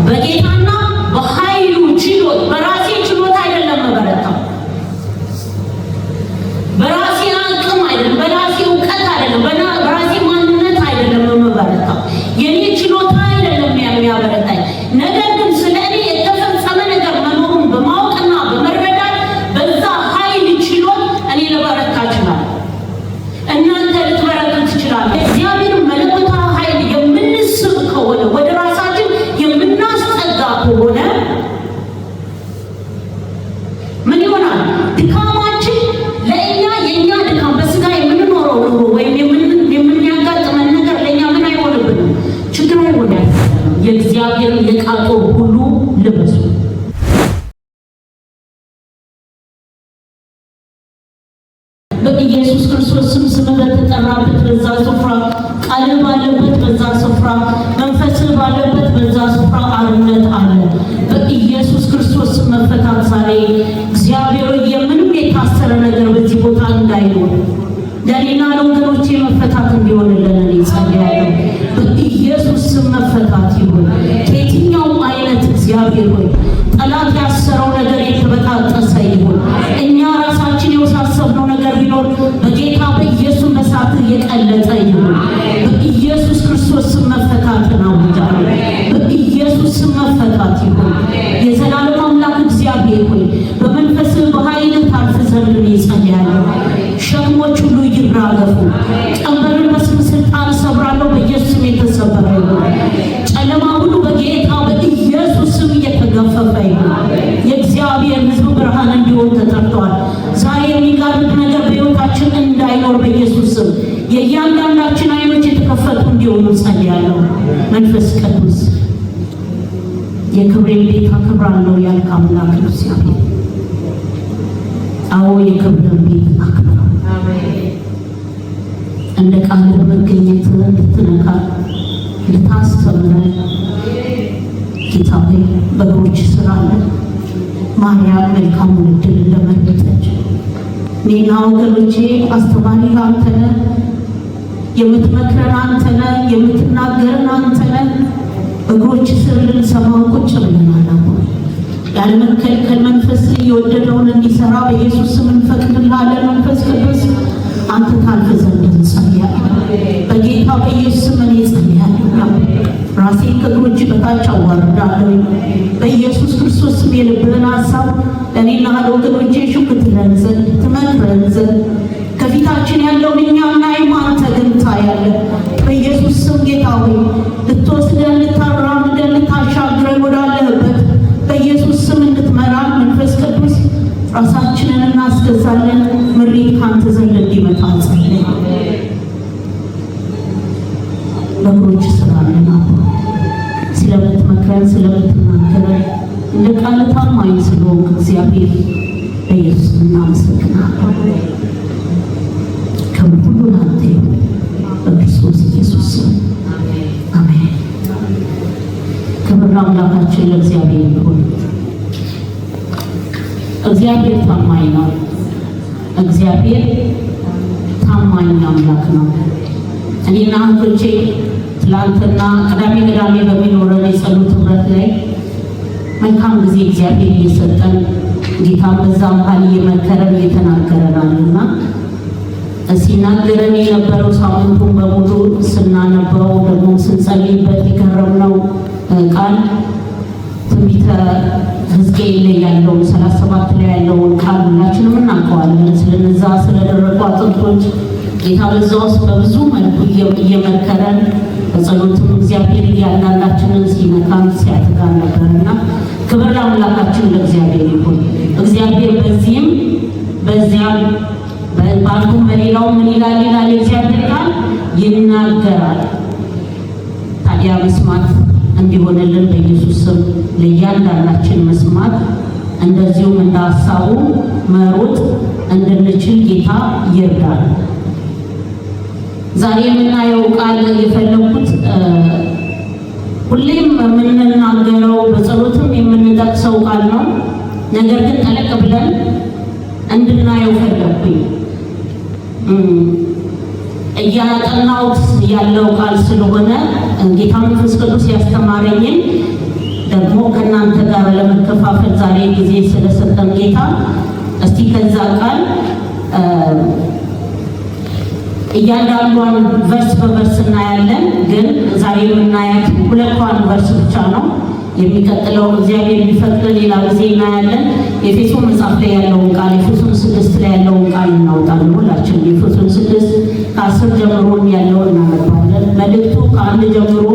በጌታና በኃይሉ ችሎት በራሴ ችሎት አይደለም መበረታው፣ በራሴ አቅም አይደለም፣ በራሴ እውቀት አይደለም፣ በራሴ ማንነት አይደለም መበረታው። የኔ ችሎታ አይደለም የሚያበረታኝ። ነገር ግን ስለ እኔ የተፈጸመ ነገር መኖሩን በማወቅና በመረዳት በዛ ኃይል ችሎት እኔ ልበረታ እችላለሁ። እናንተ ልትበረቱ ትችላላችሁ። እግዚአብሔር መለኮታዊ ኃይል የምንስብ ከሆነ ወደ ራሳችን የምናስጠጋ ከሆነ ምን ይሆናል? ድካማችን ለእኛ የእኛ ድካም በስጋ የምንኖረው ኑሮ ወይም የምንያጋጥመን ነገር ለእኛ ምን አይሆንብንም? ችግር አይሆንም። የእግዚአብሔር የቃጦ ሁሉ ልበሱ። በኢየሱስ ክርስቶስ ስም በተጠራበት በዛ ስፍራ፣ ቃል ባለበት በዛ ስፍራ፣ መንፈስ ባለበት በዛ ስፍራ አርነት አለ። በኢየሱስ ክርስቶስ ስም መፈታት ዛሬ እግዚአብሔር የምንም የታሰረ ነገር በዚህ ቦታ እንዳይኖር ለኔና ለወገኖቼ መፈታት እንዲሆንልን እኔ ጸልያለሁ። በኢየሱስ ስም መፈታት ይሁን። ከየትኛውም አይነት እግዚአብሔር ሆይ ጠላት ያሰረው ነገር የተበጣጠሰ ይሁን። እኛ ራሳችን የወሳሰብነው ነገር ቢኖር በጌታ በኢየሱስ በሳት የቀለጠ ይሁን። በኢየሱስ ክርስቶስ ስም መፈታት ነው። በኢየሱስ ስም መፈታት ይሁን። የዘላለም አምላክ እግዚአብሔር ሆይ በመንፈስ በኃይል ታልፍ ዘንድ እኔ ጸልያለሁ። ሸክሞች ሁሉ ይራገፉ። ቀንበርን በስም ስልጣን ሰብራለሁ። በኢየሱስ ስም የተሰበረ ይሁን። ጨለማ ሁሉ በጌታ በኢየሱስ ስም እየተገፈፈ ይሁን። የእግዚአብሔር ሕዝብ ብርሃን እንዲሆን ተጠርቷል። ዛሬ የሚጋርድ ነገር በሕይወታችን እንዳይኖር በኢየሱስ ስም የእያንዳንዳችን ዓይኖች የተከፈቱ እንዲሆኑ ጸልያለሁ። መንፈስ ቅዱስ የክብሬን ቤት አከብራለሁ ያልክ አምላክ እግዚአብሔር፣ አዎ የክብርን ቤት አክብረው። እንደ ቃል በመገኘት እንድትነካ እንድታስተምረን ጌታ ሆይ በእግሮች ስራ አለ። ማርያም መልካሙን ዕድል እንደመረጠች እኔና ወገኖቼ አስተማሪ አንተ ነህ፣ የምትመክረን አንተ ነህ፣ የምትናገረን አንተ ነህ። በእግሮች ስር ልንሰማ ቁጭ ብለናል። ያለመከልከል መንፈስ የወደደውን እንዲሰራ በኢየሱስ ስም እንፈቅድልሃለን። መንፈስ ቅዱስ አንተ ታልፍ ዘንድ እንጸልያለን። በጌታ በኢየሱስ ስም እኔ ጸልያለሁ። ራሴን ከእግሮች በታች አዋርዳለሁ። በኢየሱስ ክርስቶስ ስም የልብህን ሀሳብ ለእኔና ለወገኖቼ ትለን ዘንድ ትመክረን ዘንድ ከፊታችን ያለውን እኛ እናይም፣ አንተ ግን ታያለህ። በኢየሱስ ስም ጌታ ሆይ ልትወስደን፣ ልታራምደን፣ ልታሻግረን ወዳለህበት በኢየሱስ ስም እንድትመራን መንፈስ ቅዱስ ራሳችንን እናስገዛለን። ምሪት ካንተ ዘንድ እንዲመጣ ጸልይ። በእግሮች ስራለን ስለምትመክረን፣ ስለምትናገረን እንደ ቃል ታማኝ ስለሆንክ እግዚአብሔር በኢየሱስ እናመሰግናለን። ክብር ሁሉ ላንተ ይሁን በክርስቶስ ኢየሱስ ስም አሜን። ክብር ለአምላካችን ለእግዚአብሔር ይሁን። እግዚአብሔር ታማኝ ነው። እግዚአብሔር ታማኝ አምላክ ነው። እኔና እህቶቼ ትላንትና ቅዳሜ በሚኖረን የጸሎት ህብረት ላይ መልካም ጊዜ እግዚአብሔር እየሰጠን ጌታ በዛ መሀል እየመከረን እየተናገረናልና ሲናገረን የነበረው ሳምንቱን በሙሉ ስናነበው ደግሞ ስንጸልይበት የከረምነው ቃል ትንቢተ ሕዝቅኤል ላይ ያለውን 37 ላይ ያለውን ቃል ሁላችንም እናውቀዋለን። ስለነዛ ስለደረቁ አጥንቶች ጌታ በዛ ውስጥ በብዙ መልኩ እየመከረን በጸሎትም እግዚአብሔር እያንዳንዳችንን ሲመካን ሲያትጋን ነበርና ክብር ለአምላካችን ለእግዚአብሔር ይሁን። እግዚአብሔር በዚህም በዚያም በአንዱም በሌላው ምን ይላል የእግዚአብሔር ቃል ይናገራል። ታዲያ መስማት እንዲሆንልን በኢየሱስ ስም ለእያንዳንዳችን መስማት እንደዚሁም እንደ ሀሳቡ መሮጥ እንድንችል ጌታ ይርዳል። ዛሬ የምናየው ቃል የፈለኩት ሁሌም የምንናገረው በጸሎትም የምንጠቅሰው ቃል ነው። ነገር ግን ጠለቅ ብለን እንድናየው ፈለኩኝ። እያጠናሁት ያለው ቃል ስለሆነ ጌታ መንፈስ ቅዱስ ያስተማረኝን ደግሞ ከእናንተ ጋር ለመከፋፈል ዛሬ ጊዜ ስለሰጠን ጌታ እስቲ ከዛ ቃል እያንዳንዷን ቨርስ በቨርስ እናያለን። ግን ዛሬ የምናያት ሁለቷን ቨርስ ብቻ ነው። የሚቀጥለው እግዚአብሔር ቢፈቅድ ሌላ ጊዜ እናያለን። ኤፌሶን መጽሐፍ ላይ ያለውን ቃል ኤፌሶን 6 ላይ ያለውን ቃል እናወጣለን። ሁላችንም ኤፌሶን 6 ከ10 ጀምሮ ያለውን እናነባለን። መልእክቱ ከ1 ጀምሮ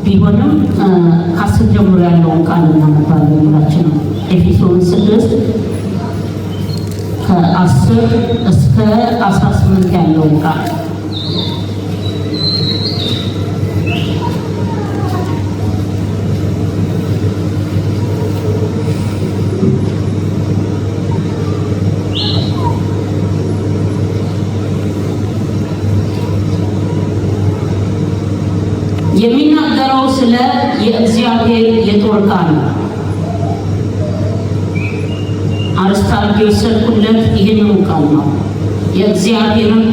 ቢሆንም ከ10 ጀምሮ ያለውን ቃል እናነባለን። ሁላችንም ኤፌሶን 6 ከ10 እስከ 18 ያለውን ቃል የሚናገረው ስለ የእግዚአብሔር የጦር ቃል ነው። አርስታልጌ የወሰድኩለት ይህንን ቃል ነው። የእግዚአብሔርን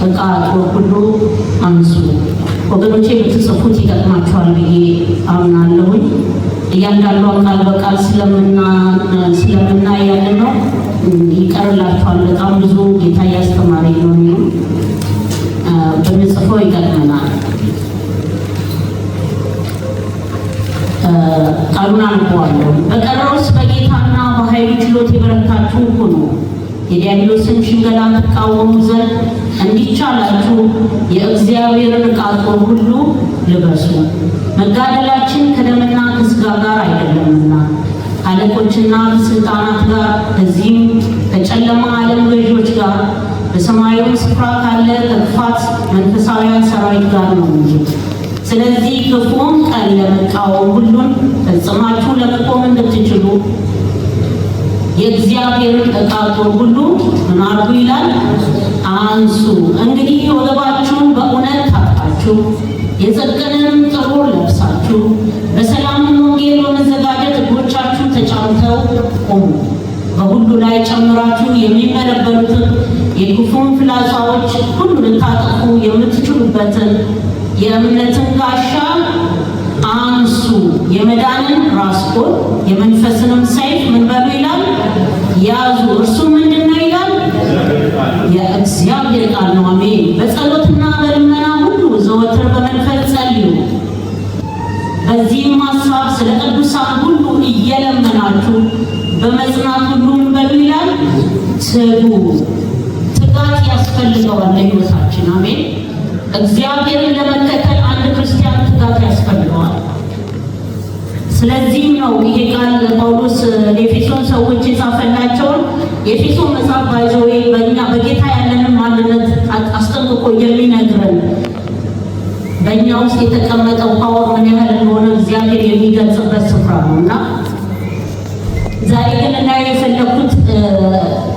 ዕቃ ጦር ሁሉ አንሱ። ወገኖቼ ብትጽፉት ይጠቅማችኋል ብዬ አምናለሁኝ። እያንዳንዷን ቃል በቃል ስለምናይ ያለ ነው ይቀርላችኋል። በጣም ብዙ ጌታ እያስተማረኝ ነው። ብንጽፈው ይጠቅመናል። ቃሉን አንብበዋለሁ። በቀረውስ በጌታና በኃይሉ ችሎት የበረታችሁ ሁኑ፣ የዲያብሎስን ሽንገላ ትቃወሙ ዘንድ እንዲቻላችሁ የእግዚአብሔርን ዕቃ ጦር ሁሉ ልበሱ። መጋደላችን ከደምና ከሥጋ ጋር አይደለምና ከአለቆችና ከሥልጣናት ጋር፣ ከዚህም ከጨለማ ዓለም ገዢዎች ጋር፣ በሰማያዊ ስፍራ ካለ ከክፋት መንፈሳውያን ሰራዊት ጋር ነው እንጂ። ስለዚህ ክፉን ቀን ለመቃወም ሁሉን ፈጽማችሁ ለመቆም እንድትችሉ የእግዚአብሔርን ዕቃ ጦር ሁሉ ምን አድርጉ ይላል? አንሱ። እንግዲህ ወገባችሁን በእውነት ታጥቃችሁ የጽድቅንም ጥሩር ለብሳችሁ በሰላም ወንጌል በመዘጋጀት እግሮቻችሁ ተጫምተው ቆሙ። በሁሉ ላይ ጨምራችሁ የሚመለበሉትን የክፉን ፍላጻዎች ሁሉ ልታጠፉ የምትችሉበትን የእምነትን ጋሻ አንሱ። የመዳንን ራስ ቁር የመንፈስንም ሰይፍ ምን በሉ ይላል? ያዙ። እርሱ ምንድን ነው ይላል? የእግዚአብሔር ቃል ነው። አሜን። በጸሎትና በልመና ሁሉ ዘወትር በመንፈስ ጸልዩ፣ በዚህም ሐሳብ ስለ ቅዱሳን ሁሉ እየለመናችሁ በመጽናት ሁሉ ምን በሉ ይላል? ትጉ። ትጋት ያስፈልገዋል ለሕይወታችን። አሜን። እግዚአብሔርን ለመከተል አንድ ክርስቲያን ትጋት ያስፈልገዋል። ስለዚህም ነው ይሄ ቃል ጳውሎስ ለኤፌሶን ሰዎች የጻፈላቸውን የኤፌሶን መጽሐፍ ባይዘዌ በእኛ በጌታ ያለንን ማንነት አስጠንቅቆ የሚነግረን በእኛ ውስጥ የተቀመጠው ፓወር ምን ያህል እንደሆነ እግዚአብሔር የሚገልጽበት ስፍራ ነው እና ዛሬ ግን እናየው የፈለኩት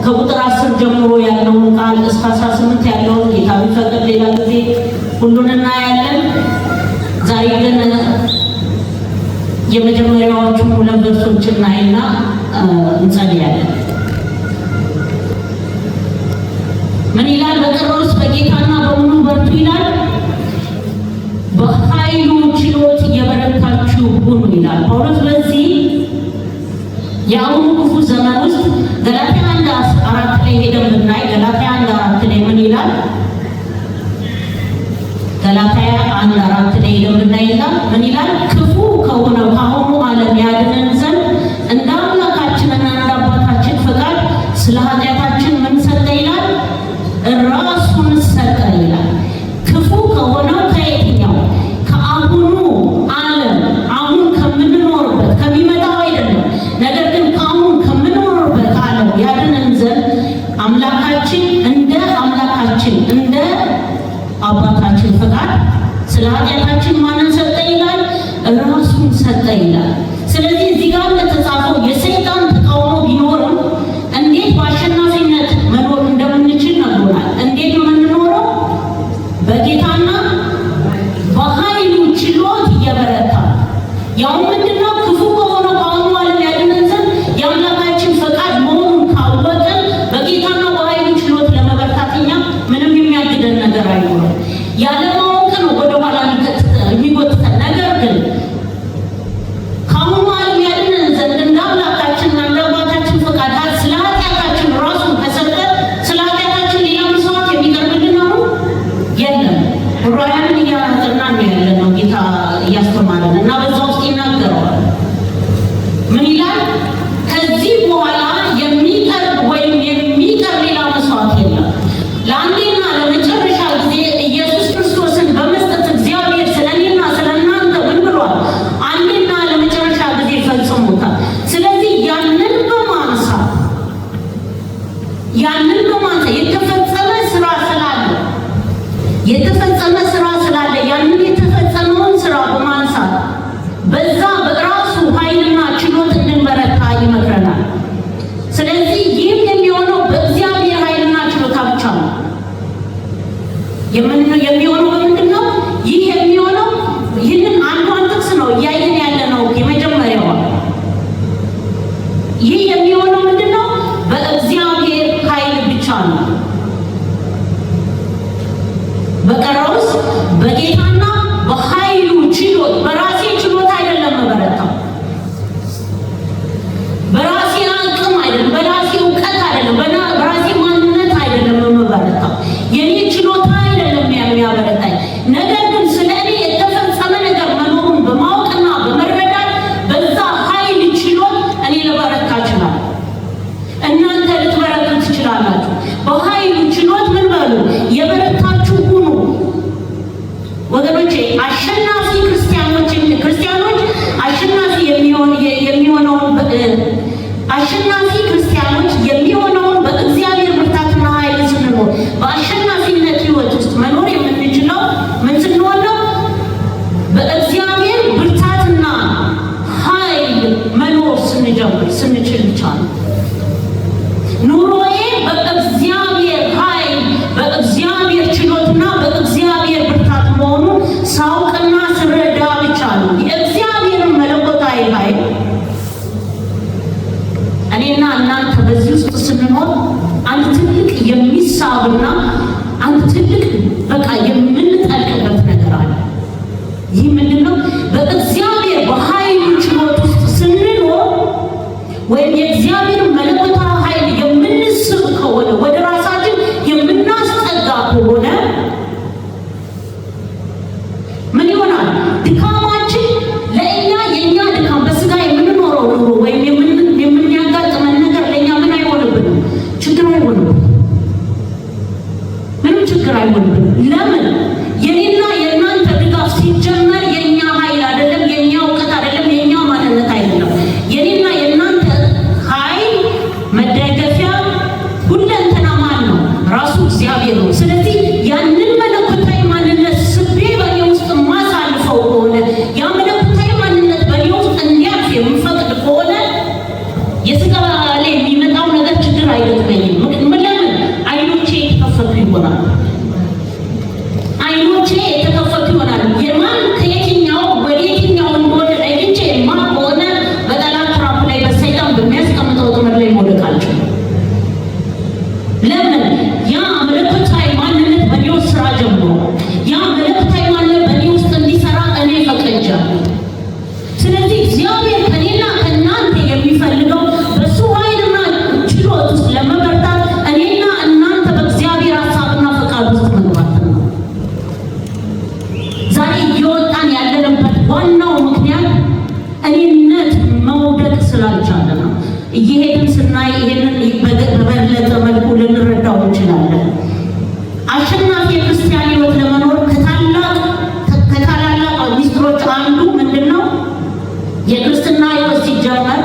ከቁጥር 10 ጀምሮ ያለውን ቃል እስከ 18 ያለውን ጌታ ቢፈቅድ ሌላ ጊዜ ሁሉን እናያለን። ዛሬ ግን የመጀመሪያዎቹን ሁለት ቨርሶች እናይና እንጸልያለን። ምን ይላል? በቀረውስ በጌታና በሙሉ በርቱ ይላል፣ በኃይሉ ችሎት እየበረታችሁ ሁኑ ይላል ጳውሎስ። በዚህ የአሁኑ ክፉ ዘመን ውስጥ ገላትያ 1:4 ላይ ሄደን ብናይ ገላትያ 1:4 ላይ ምን ይላል? ገላትያ 1:4 ላይ ሄደን ብናይ ምን ይላል? ክፉ ከሆነው ከአሁኑ ዓለም ያድነን ዘንድ እንደ አምላካችንና እንደ አባታችን ፈቃድ ስለ ኃጢአታችን ምን ሰጠ ይላል? ራሱን ሰጠ ይላል። ክፉ ከሆነው ከየትኛው? ከአሁኑ ዓለም አሁን ከምንኖርበት ከሚመጣው አይደለም፣ ነገር ግን ከአሁን ከምንኖርበት ዓለም ያድነን ዘንድ አምላካችን እንደ አባታችን ፈቃድ ስለ ኃጢአታችን ማንን ሰጠ ይላል? ራሱን ሰጠ ይላል። ስለዚህ እዚህ ጋር እንደተጻፈው የሰይጣን ተቃውሞ ቢኖርም እንዴት በአሸናፊነት መኖር እንደምንችል ነግሮናል። እንዴት ነው የምንኖረው? በጌታና በኃይሉ ችሎት እየበረታ ያው ምንድነው? ክፉ ከሆነው ከአሁኑ ዓለም ያድነን ዘንድ የአምላካችን ፈቃድ መሆኑን ካወቅን በጌታና በኃይሉ ችሎት ለመበርታት እኛ ምንም የሚያግደን ነገር አይኖርም። ይመክረናል። ስለዚህ ይህም የሚሆነው በእግዚአብሔር ኃይልና ችሎታ ብቻ ነው። የሚሆነው በምንድን ነው? ይህ የሚሆነው ይህንን አንዷን ጥቅስ ነው እያየን ያለ ነው። የመጀመሪያዋ ይህ የሚሆነው ምንድን ነው? በእግዚአብሔር ኃይል ብቻ ነው። በቀረውስ በጌታና በኃይሉ ችሎት፣ በራሴ ችሎታ አይደለም መበረታው፣ በራሴ አቅም አይደለም፣ በራሴ እውቀት አይደለም፣ በራሴ ማንነት አይደለም መበረታው። የኔ ችሎታ አይደለም የሚያበረታኝ። ነገር ግን ስለ እኔ የተፈጸመ ነገር መኖሩን በማወቅና በመረዳት በዛ ኃይል ችሎት እኔ ልበረታ እችላለሁ። እናንተ ልትበረቱ ትችላላችሁ። በኃይሉ ችሎት ምን በሉ? የበረታችሁ ሁኑ። ወገኖቼ አሸናፊ ክርስቲያኖች አሸናፊ የሚሆነውን በእግዚአብሔር ብርታትና ኃይል ስንኖር፣ በአሸናፊነት ህይወት ውስጥ መኖር የምንችለው ምን ስንሆን ነው? በእግዚአብሔር ብርታትና ኃይል መኖር ስንችል ብቻ ነው። ኑሮዬ በእግዚአብሔር ኃይል፣ በእግዚአብሔር ችሎትና በእግዚአብሔር ብርታት መሆኑን ሳውቅና ስረዳ ብቻ ነው። የእግዚአብሔርን መለኮታዊ ኃይል እኔና እናንተ በዚህ ውስጥ ስንኖር አንድ ትልቅ የሚሳብና አንድ ትልቅ በቃ የምንጠልቅበት ነገር አለ። ይህ ምንድን ነው? በእግዚአብሔር በኃይሉ ችሎት ውስጥ ስንኖር ወይም የእግዚአብሔር መለኮታዊ ኃይል የምንስብ ከሆነ፣ ወደ ራሳችን የምናስጠጋ ከሆነ ምን ይሆናል? ድካማችን ለእኛ የእኛ ድካም በስጋ የምንኖረው ኑሮ ወይም የሚያጋጥመን ነገር ለእኛ ምን አይሆንብንም? ችግር አይሆንብንም። ምንም ችግር አይሆንብንም። ለምን? የኔና የእናንተ ድጋፍ ሲጀመር የእኛ ኃይል አይደለም፣ የእኛ እውቀት አይደለም፣ የእኛ ማንነት አይደለም። የኔና የእናንተ ኃይል መደገፊያ ሁለንተና ማን ነው? ራሱ እግዚአብሔር ነው። ስለዚህ ያንን መለኮታዊ ማንነት ስቤ በእኔ ውስጥ ማሳልፈው ከሆነ፣ ያ መለኮታዊ ማንነት በእኔ ውስጥ እንዲያልፍ የምፈቅድ ከሆነ የስጋ ላይ የሚመጣው ነገር ችግር አይገጥመኝም። ለምን? አይኖቼ የተከፈቱ ይሆናል። አይኖቼ የተከፈቱ ይሆናል። የማን ከየትኛው ወደ የትኛው እንደሆነ ለይቼ የማን ከሆነ በጠላት ትራፕ ላይ በሰይጣን በሚያስቀምጠው ትምህርት ላይ መውደቅ አልችልም። ለምን? ያ መለኮታዊ ማንነት በእኔ ውስጥ ስራ ጀምሮ፣ ያ መለኮታዊ ማንነት በእኔ ውስጥ እንዲሰራ እኔ ፈቅጃለሁ። ስለዚህ እግዚአብሔር ከኔና ከእናንተ የሚፈልገው በሱ ኃይልና ችሎት ውስጥ ለመበርታት እኔና እናንተ በእግዚአብሔር ሀሳብና ፈቃድ ውስጥ መግባት ነው። ዛሬ እየወጣን ያለንበት ዋናው ምክንያት እኔነት መውደቅ ስላልቻለ ነው። እየሄድን ስናይ ይሄንን በበለጠ መልኩ ልንረዳው እንችላለን። አሸናፊ የክርስቲያን ህይወት ለመኖር ከታላላቅ ሚስጥሮች አንዱ ምንድን ነው? የክርስትና ህይወት ሲጀመር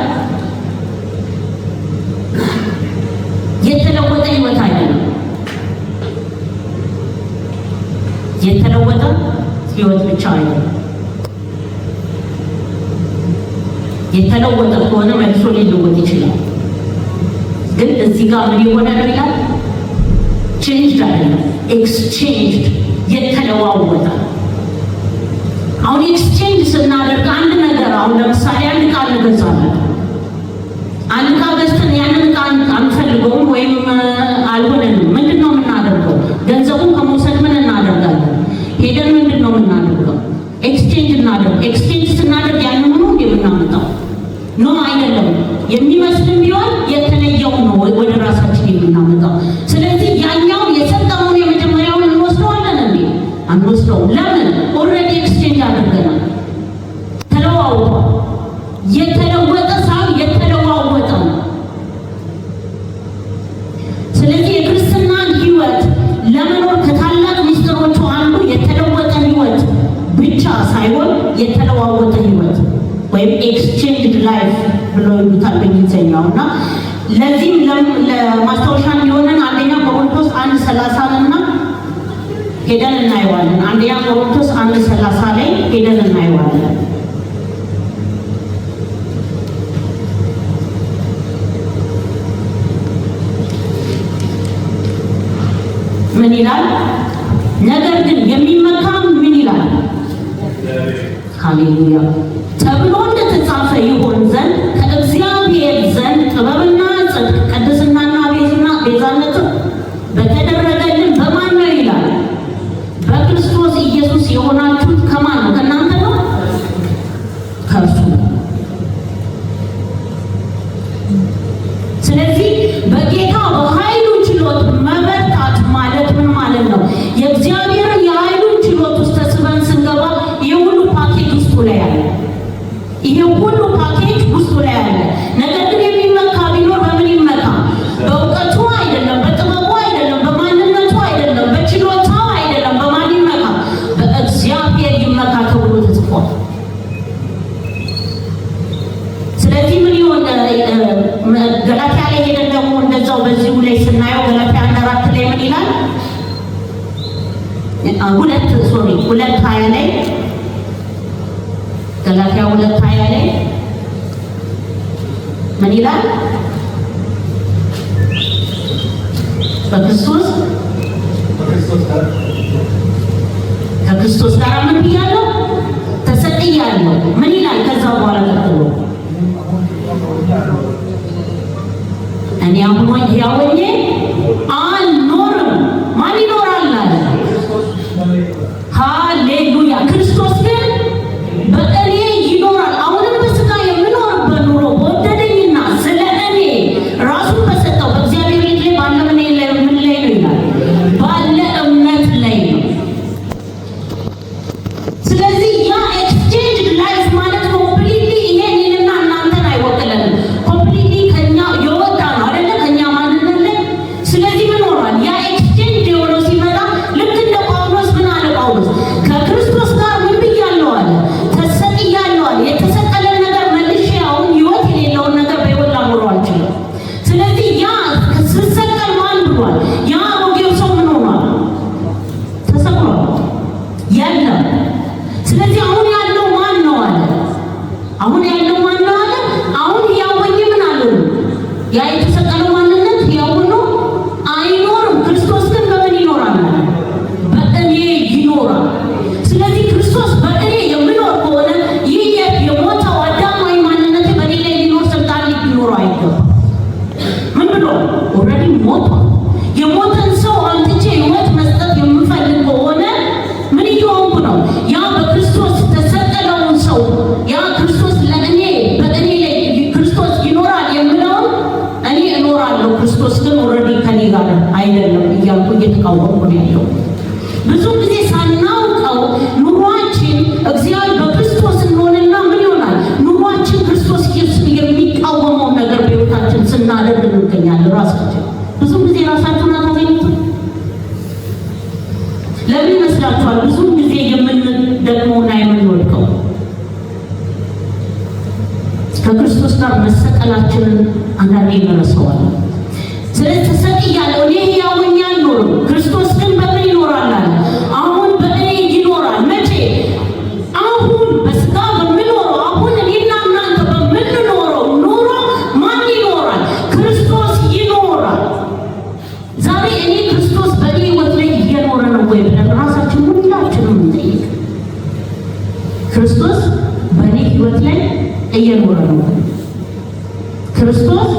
የተለወጠ ህይወት አይደለም። የተለወጠ ህይወት ብቻ አይደለም። የተለወጠ ከሆነ መልሶ ሊለወጥ ይችላል። ግን እዚህ ጋር ምን የሆነ ነው ይላል? ቼንጅድ አይደለም፣ ኤክስቼንጅድ፣ የተለዋወጠ። አሁን ኤክስቼንጅ ስናደርግ አንድ ነገር፣ አሁን ለምሳሌ አንድ ዕቃ እንገዛለን። አንድ ዕቃ ገዝተን ያንን ዕቃ አንፈልገውም ወይም አልሆነንም። ምንድን ነው የምናደርገው? ገንዘቡን ከመውሰድ ምን እናደርጋለን? ሄደን ምንድን ነው የምናደርገው? ኤክስቼንጅ እናደርግ። ኤክስቼንጅ ስናደርግ ያንን ነው የምናመጣው? ኖ አይደለም። የሚመስልም ቢሆን የተለየውን ነው ወደ ራሳችን የምናመጣው። ስለዚህ ያኛው የሰጠውን የመጀመሪያውን እንወስደዋለን እንዴ? አንወስደውም። ለምን? ኦልሬዲ ኤክስቼንጅ አድርገናል። ተለዋውጧል። የተለወጠ ሰው የተለዋወጠ ነው። ስለዚህ የክርስትናን ህይወት ለመኖር ከታላቅ ሚስጥሮቹ አንዱ የተለወጠ ህይወት ብቻ ሳይሆን የተለዋወጠ ህይወት ወይም ኤክስቼንጅድ ላይፍ ብሎ ይሉታል በእንግሊዝኛው። እና ለዚህም ለማስታወሻ የሚሆነን አንደኛ ቆሮንቶስ 1:30 እና ሄደን እናየዋለን። አንደኛ ቆሮንቶስ 1:30 ላይ ሄደን እናየዋለን። ይላል? ነገር ግን የሚመካ ምን ይላል? ሃሌሉያ ተብሎ እንደተጻፈ ይሆን ዘንድ ከእግዚአብሔር ዘንድ ጥበብና ጽድቅ ቅድስናና ቤዛነት በተደረገልን በማን ነው ይላል? በክርስቶስ ኢየሱስ የሆናችሁት ከማን ነው? ከእናንተ ነው? ከእርሱ። ስለዚህ በጌታ በኃይሉ ችሎት መበርታት ማለት ምን ማለት ነው? የእግዚአብሔርን የኃይሉን ችሎት ውስጥ ተስበን ስንገባ ይሄ ሁሉ ፓኬጅ ውስጡ ላይ አለ። ይሄ ሁሉ ፓኬጅ ውስጡ ላይ አለ። ነገር ግን የሚመካ ቢኖር በምን ይመካ? በእውቀቱ አይደለም፣ በጥበቡ አይደለም፣ በማንነቱ አይደለም፣ በችሎታው አይደለም። በማን ይመካ? በእግዚአብሔር ይመካ ተብሎ ተጽፏል። ስለዚህ ምን ይሆን? ገላትያ ላይ ሄደን ደግሞ እንደዛው በዚሁ ላይ ስናየው ገላትያ 1:4 ላይ ምን ይላል? 2:20 ላይ ገላትያ 2:20 ላይ ምን ይላል? ከክርስቶስ ጋር ምን ብያለሁ? ተሰቅያለሁ። ምን ይላል? ከዛ በኋላ ቀጥሎ እኔ አሁን ሕያው ሆኜ አልኖርም። ማን ይኖራል አለ? ሃሌሉያ! ክርስቶስ ግን በእኔ ይኖራል። አሁንም በሥጋ የምኖርበት ኑሮ በወደደኝና ስለ እኔ ራሱን በሰጠው በእግዚአብሔር ልጅ ላይ ባለ ምን ላይ ነው ይላል? ባለ እምነት ላይ ነው። ስለዚህ ያ ኤክስቼንጅ ላይፍ ማለት ኮምፕሊትሊ ይሄ እኔንና እናንተን አይወክለንም። ኮምፕሊትሊ ከኛ የወጣ ነው አይደለ? ከኛ ማንነት ላይ። ስለዚህ ምን ሆኗል? ያ ኤክስቼንጅ የሆነው ሲመጣ ልክ እንደ ጳውሎስ ምን አለ? ጳውሎስ ከክርስቶስ ጋር ምን ብያለሁ አለ? ተሰቅያለሁ አለ። የተሰቀለን ነገር መልሼ አሁን ህይወት የሌለውን ነገር በህይወት ላኖረው አልችልም። ስለዚህ ያ ስሰቀል ማን ብሏል? ያ አሮጌው ሰው ምን ሆኗል? ተሰቅሏል። የለም። ስለዚህ አሁን ያለው ማን ነው አለ? አሁን ያለው ማን ነው አለ? አሁን ሕያው ሆኜ ምን አለ? ያ የተሰቀለው ማንነት ሕያው ሆኖ አይኖርም። ክርስቶስ ግን በምን ይኖራል? በእኔ ይኖራል። ስለዚህ ክርስቶስ በእኔ የሚኖር ከሆነ ይህ የሞተው አዳማዊ ማንነት በእኔ ላይ ሊኖር ስልጣን ሊኖረው አይገባም። ምን ብሎ ኦልሬዲ ሞቷል። የሞተን ሰው አንትቼ ህይወት መስጠት የምፈልግ ከሆነ ምን እየሆንኩ ነው? ያ በክርስቶስ ተሰቀለውን ሰው ያ ክርስቶስ ለእኔ በእኔ ላይ ክርስቶስ ይኖራል የምለውን እኔ እኖራለሁ። ክርስቶስ ግን ኦልሬዲ ከኔ ጋር አይደለም እያልኩ እየተቃወምኩ ነው ያለው። ብዙ ጊዜ ሳናውቀው ኑሯችን እግዚአብሔር በክርስቶስ እንሆንና ምን ይሆናል? ኑሯችን ክርስቶስ ኢየሱስን የሚቃወመው ነገር በሕይወታችን ስናደርግ እንገኛለን። ራሳችን ብዙ ጊዜ ራሳችሁን አታገኙትም? ለምን ይመስላችኋል? ብዙ ጊዜ የምንደግመውና የምንወድቀው ከክርስቶስ ጋር መሰቀላችንን አንዳንዴ እንረሳዋለን። ስለዚህ ተሰቅያለሁ፣ እኔ ሕያው ሆኜ አልኖርም፣ ክርስቶስ ግን በምን ይኖራል አለ? አሁን በእኔ ይኖራል። መቼ? አሁን በሥጋ በምኖረው አሁን እኔና እናንተ በምንኖረው ኑሮ ማን ይኖራል? ክርስቶስ ይኖራል። ዛሬ እኔ ክርስቶስ በእኔ ሕይወት ላይ እየኖረ ነው ወይ ብለን ራሳችን ሁላችንም እንጠይቅ። ክርስቶስ በእኔ ሕይወት ላይ እየኖረ ነው? ክርስቶስ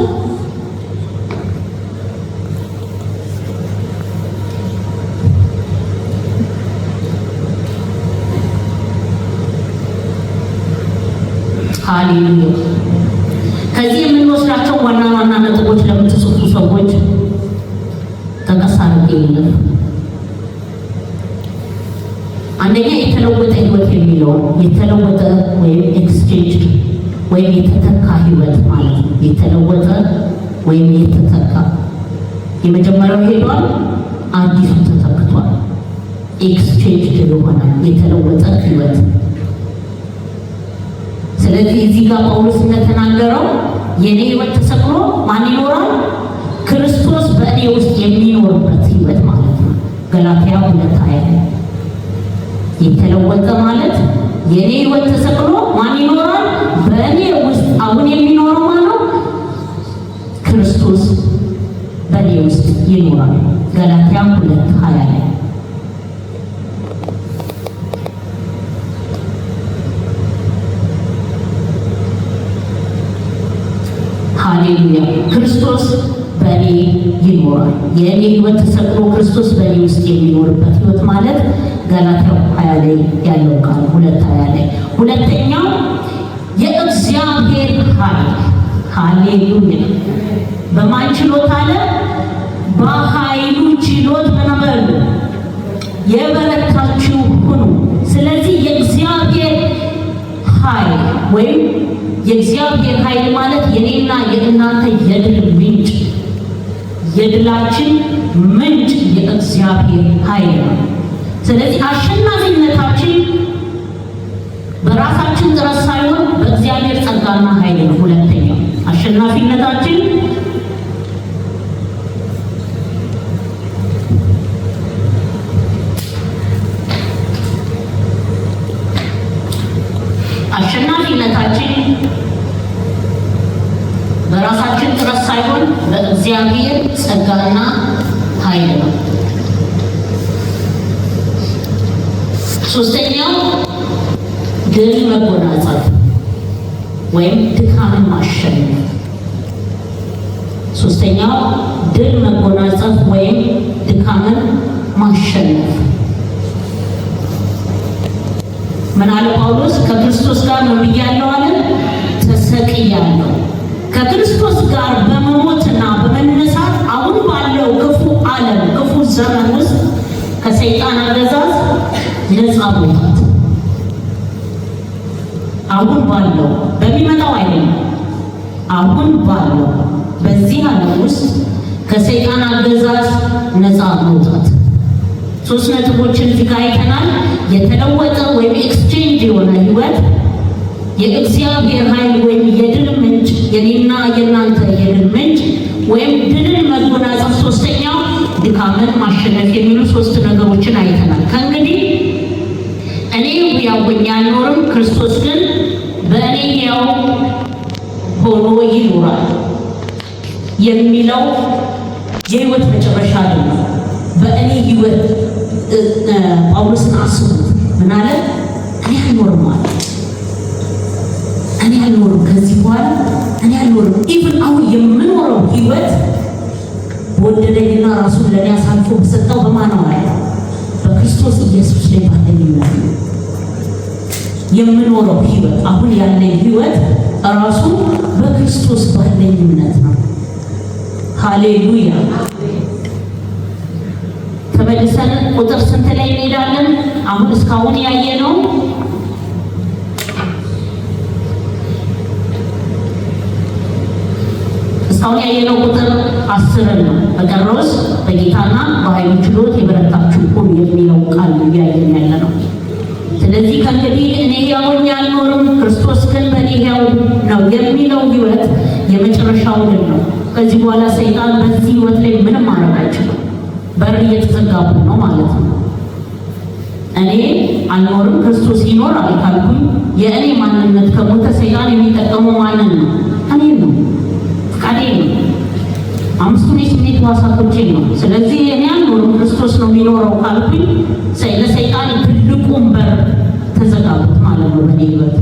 ሃሌሉያ! ከዚህ የምንወስዳቸው ዋና ዋና ነጥቦች ለምትጽፉ ሰዎች ተቀሳርጌ ይላል። አንደኛ የተለወጠ ህይወት የሚለው የተለወጠ ወይም ኤክስቼንጅ ወይም የተተካ ህይወት ማለት ነው። የተለወጠ ወይም የተተካ የመጀመሪያው ሄዷል፣ አዲሱ ተተክቷል። ኤክስቼንጅ ይሆናል የተለወጠ ህይወት። ስለዚህ እዚህ ጋር ጳውሎስ እንደተናገረው የኔ ህይወት ተሰቅሎ ማን ይኖራል? ክርስቶስ በእኔ ውስጥ የሚኖርበት ህይወት ማለት ነው። ገላትያ 2:20 የተለወጠ ማለት የኔ ህይወት ተሰቅሎ ማን ይኖራል? በእኔ ውስጥ አሁን የሚኖረው ማለት ነው ክርስቶስ በእኔ ውስጥ ይኖራል። ገላትያ 2:20 ላይ ሃሌሉያ። ክርስቶስ በእኔ ይኖራል። የእኔ ሕይወት ተሰቅሎ ክርስቶስ በእኔ ውስጥ የሚኖርበት ሕይወት ማለት ገላትያ 20 ላይ ያለው ቃል 2:20 ላይ። ሁለተኛው የእግዚአብሔር ኃይል ሃሌሉያ። በማን ችሎታ አለ? በኃይሉ ችሎት በነበሩ የበረታችሁ ሁኑ። ስለዚህ የእግዚአብሔር ኃይል ወይም የእግዚአብሔር ኃይል ማለት የኔና የእናንተ የድል ምንጭ፣ የድላችን ምንጭ የእግዚአብሔር ኃይል ነው። ስለዚህ አሸናፊነታችን በራሳችን ጥረት ሳይሆን በእግዚአብሔር ጸጋና ኃይል ነው። ሁለተኛው አሸናፊነታችን በራሳችን ጥረት ሳይሆን በእግዚአብሔር ጸጋና ኃይል ነው። ሶስተኛው ድል መጎናጸፍ ወይም ድካምን ማሸነፍ። ሶስተኛው ድል መጎናጸፍ ወይም ድካምን ማሸነፍ። ምን አለ ጳውሎስ? ከክርስቶስ ጋር ነው ብያለሁ አለ፣ ተሰቅያለሁ። ከክርስቶስ ጋር በመሞትና በመነሳት አሁን ባለው ክፉ ዓለም ክፉ ዘመን ውስጥ ከሰይጣን አገዛዝ ነፃ መውጣት። አሁን ባለው በሚመጣው አይደለም፣ አሁን ባለው በዚህ ዓለም ውስጥ ከሰይጣን አገዛዝ ነፃ መውጣት። ሶስት ነጥቦችን እዚህ ጋር አይተናል። የተለወጠ ወይም ኤክስቼንጅ የሆነ ህይወት፣ የእግዚአብሔር ኃይል ወይም የድል ምንጭ፣ የኔና የእናንተ የድል ምንጭ ወይም ድልን መጎናጸፍ፣ ሶስተኛው ድካምን ማሸነፍ የሚሉ ሶስት ነገሮችን አይተናል። ከእንግዲህ እኔ ሕያው ሆኜ አልኖርም፣ ክርስቶስ ግን በእኔ ሕያው ሆኖ ይኖራል የሚለው የህይወት መጨረሻ ነው። በእኔ ህይወት ጳውሎስን አስቡት። ምን አለ? እኔ አልኖርም ማለት እኔ አልኖርም፣ ከዚህ በኋላ እኔ አልኖርም። ኢቭን አሁን የምኖረው ህይወት በወደደኝና ራሱን ለእኔ አሳልፎ በሰጠው በማነው አለ? በክርስቶስ ኢየሱስ ላይ ባለኝ እምነት ነው የምኖረው ህይወት። አሁን ያለኝ ህይወት ራሱ በክርስቶስ ባለኝ እምነት ነው። ሃሌሉያ። ተመልሰን ቁጥር ስንት ላይ እንሄዳለን? አሁን እስካሁን ያየነው ቁጥር 10 ነው። በቀረውስ በጌታና በኃይሉ ችሎት የበረታችሁ ሁኑ የሚለው ቃል እያየን ያለ ነው። ስለዚህ ከእንግዲህ እኔ ሕያው ሆኜ አልኖርም፣ ክርስቶስ ግን በእኔ ሕያው ነው የሚለው ህይወት የመጨረሻው ድል ነው። ከዚህ በኋላ ሰይጣን በዚህ ህይወት ላይ ምንም ማድረግ አይችልም። በር እየተዘጋብን ነው ማለት ነው። እኔ አልኖርም ክርስቶስ ይኖራል ካልኩኝ የእኔ ማንነት ከሞተ ሰይጣን የሚጠቀመው ማንን ነው? እኔ ነው፣ ፍቃዴ ነው፣ አምስቱን የስሜት ሕዋሳቶቼን ነው። ስለዚህ እኔ አልኖርም ክርስቶስ ነው የሚኖረው ካልኩኝ ለሰይጣን ትልቁን በር ተዘጋቡት ማለት ነው በእኔ ህይወት።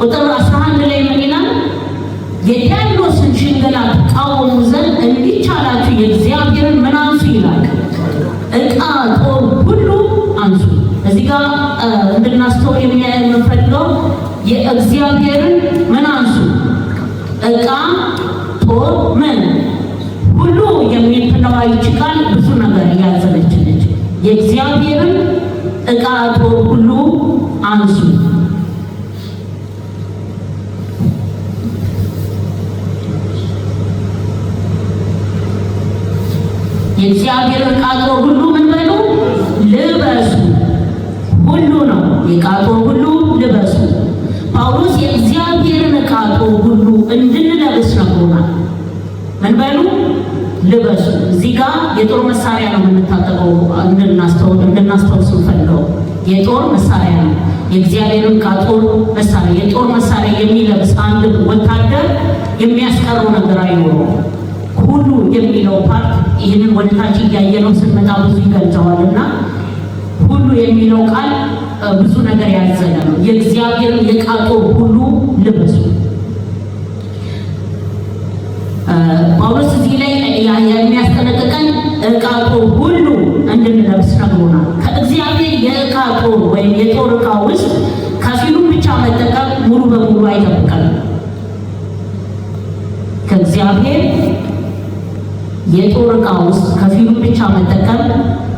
ቁጥር 11 ላይ ምን ይላል? የዲያብሎስን ሽንገላ ትቃወሙ ዘንድ እንዲቻላችሁ የእግዚአብሔርን ምን አንሱ ይላል? ዕቃ ጦር ሁሉ አንሱ። እዚህ ጋር እንድናስተውል የምንፈልገው የእግዚአብሔርን ምን አንሱ? ዕቃ ጦር ምን ሁሉ የሚለው ቃል ብዙ ነገር ያዘለች ነች። የእግዚአብሔርን ዕቃ ጦር ሁሉ አንሱ። የእግዚአብሔር ዕቃ ጦር ሁሉ ምን በሉ? ልበሱ። ሁሉ ነው የዕቃ ጦር ሁሉ ልበሱ። ጳውሎስ የእግዚአብሔርን ዕቃ ጦር ሁሉ እንድንለብስ ነግሮናል። ምን በሉ? ልበሱ። እዚህ ጋር የጦር መሳሪያ ነው የምንታጠቀው፣ እንድናስታውስ ፈልገው የጦር መሳሪያ ነው። የእግዚአብሔርን ዕቃ ጦር መሳሪያ የጦር መሳሪያ የሚለብስ አንድ ወታደር የሚያስቀረው ነገር አይኖረውም። ሁሉ የሚለው ፓርት ይህንን ወደታች እያየነው ስንመጣ ብዙ ይገልጸዋልና ሁሉ የሚለው ቃል ብዙ ነገር ያዘለ ነው። የእግዚአብሔር የዕቃ ጦር ሁሉ ልበሱ። ጳውሎስ እዚህ ላይ የሚያስጠነቅቀን ዕቃ ጦር ሁሉ እንድንለብስ ነግሮናል። ከእግዚአብሔር የዕቃ ጦር ወይም የጦር ዕቃ ውስጥ ከፊሉን ብቻ መጠቀም ሙሉ በሙሉ አይጠብቀንም። ከእግዚአብሔር የጦር ዕቃ ውስጥ ከፊሉን ብቻ መጠቀም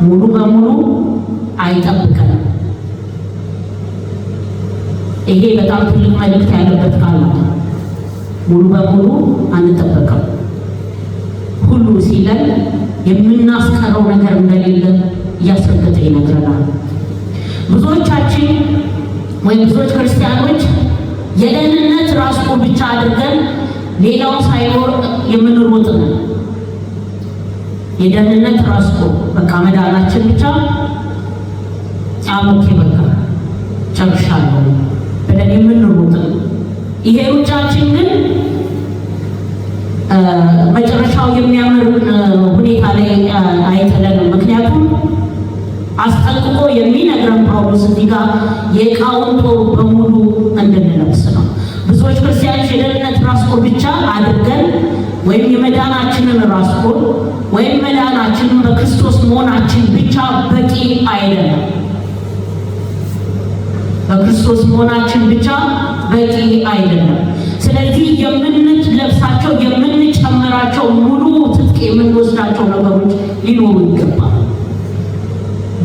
ሙሉ በሙሉ አይጠብቀንም። ይሄ በጣም ትልቅ መልእክት ያለበት ቃል ነው። ሙሉ በሙሉ አንጠበቅም። ሁሉ ሲለን የምናስቀረው ነገር እንደሌለ እያስረገጠ ይነግረናል። ብዙዎቻችን ወይም ብዙዎች ክርስቲያኖች የደህንነት ራስ ቁር ብቻ አድርገን ሌላው ሳይኖር የምንሮጥ ነው። የደህንነት ራስ ቁር በቃ መዳናችን ብቻ አሞኬ በቃ ጨርሻለሁ ብለን የምንሮጥ ነው። ይሄ ሩጫችን ግን መጨረሻው የሚያምር ሁኔታ ላይ አይጥለንም። ምክንያቱም አስጠንቅቆ የሚነግረን ጳውሎስ እዚህ ጋር የዕቃውን ጦር በሙሉ እንድንለብስ ነው። ብዙዎች ክርስቲያኖች የደህንነት ራስ ቁር ብቻ አድርገን ወይም የመዳናችንን ራስ ቁር ወይም መዳናችንን በክርስቶስ መሆናችን ብቻ በቂ አይደለም። በክርስቶስ መሆናችን ብቻ በቂ አይደለም። ስለዚህ የምንለብሳቸው የምንጨምራቸው ሙሉ ትጥቅ የምንወስዳቸው ነገሮች ሊኖሩ ይገባል።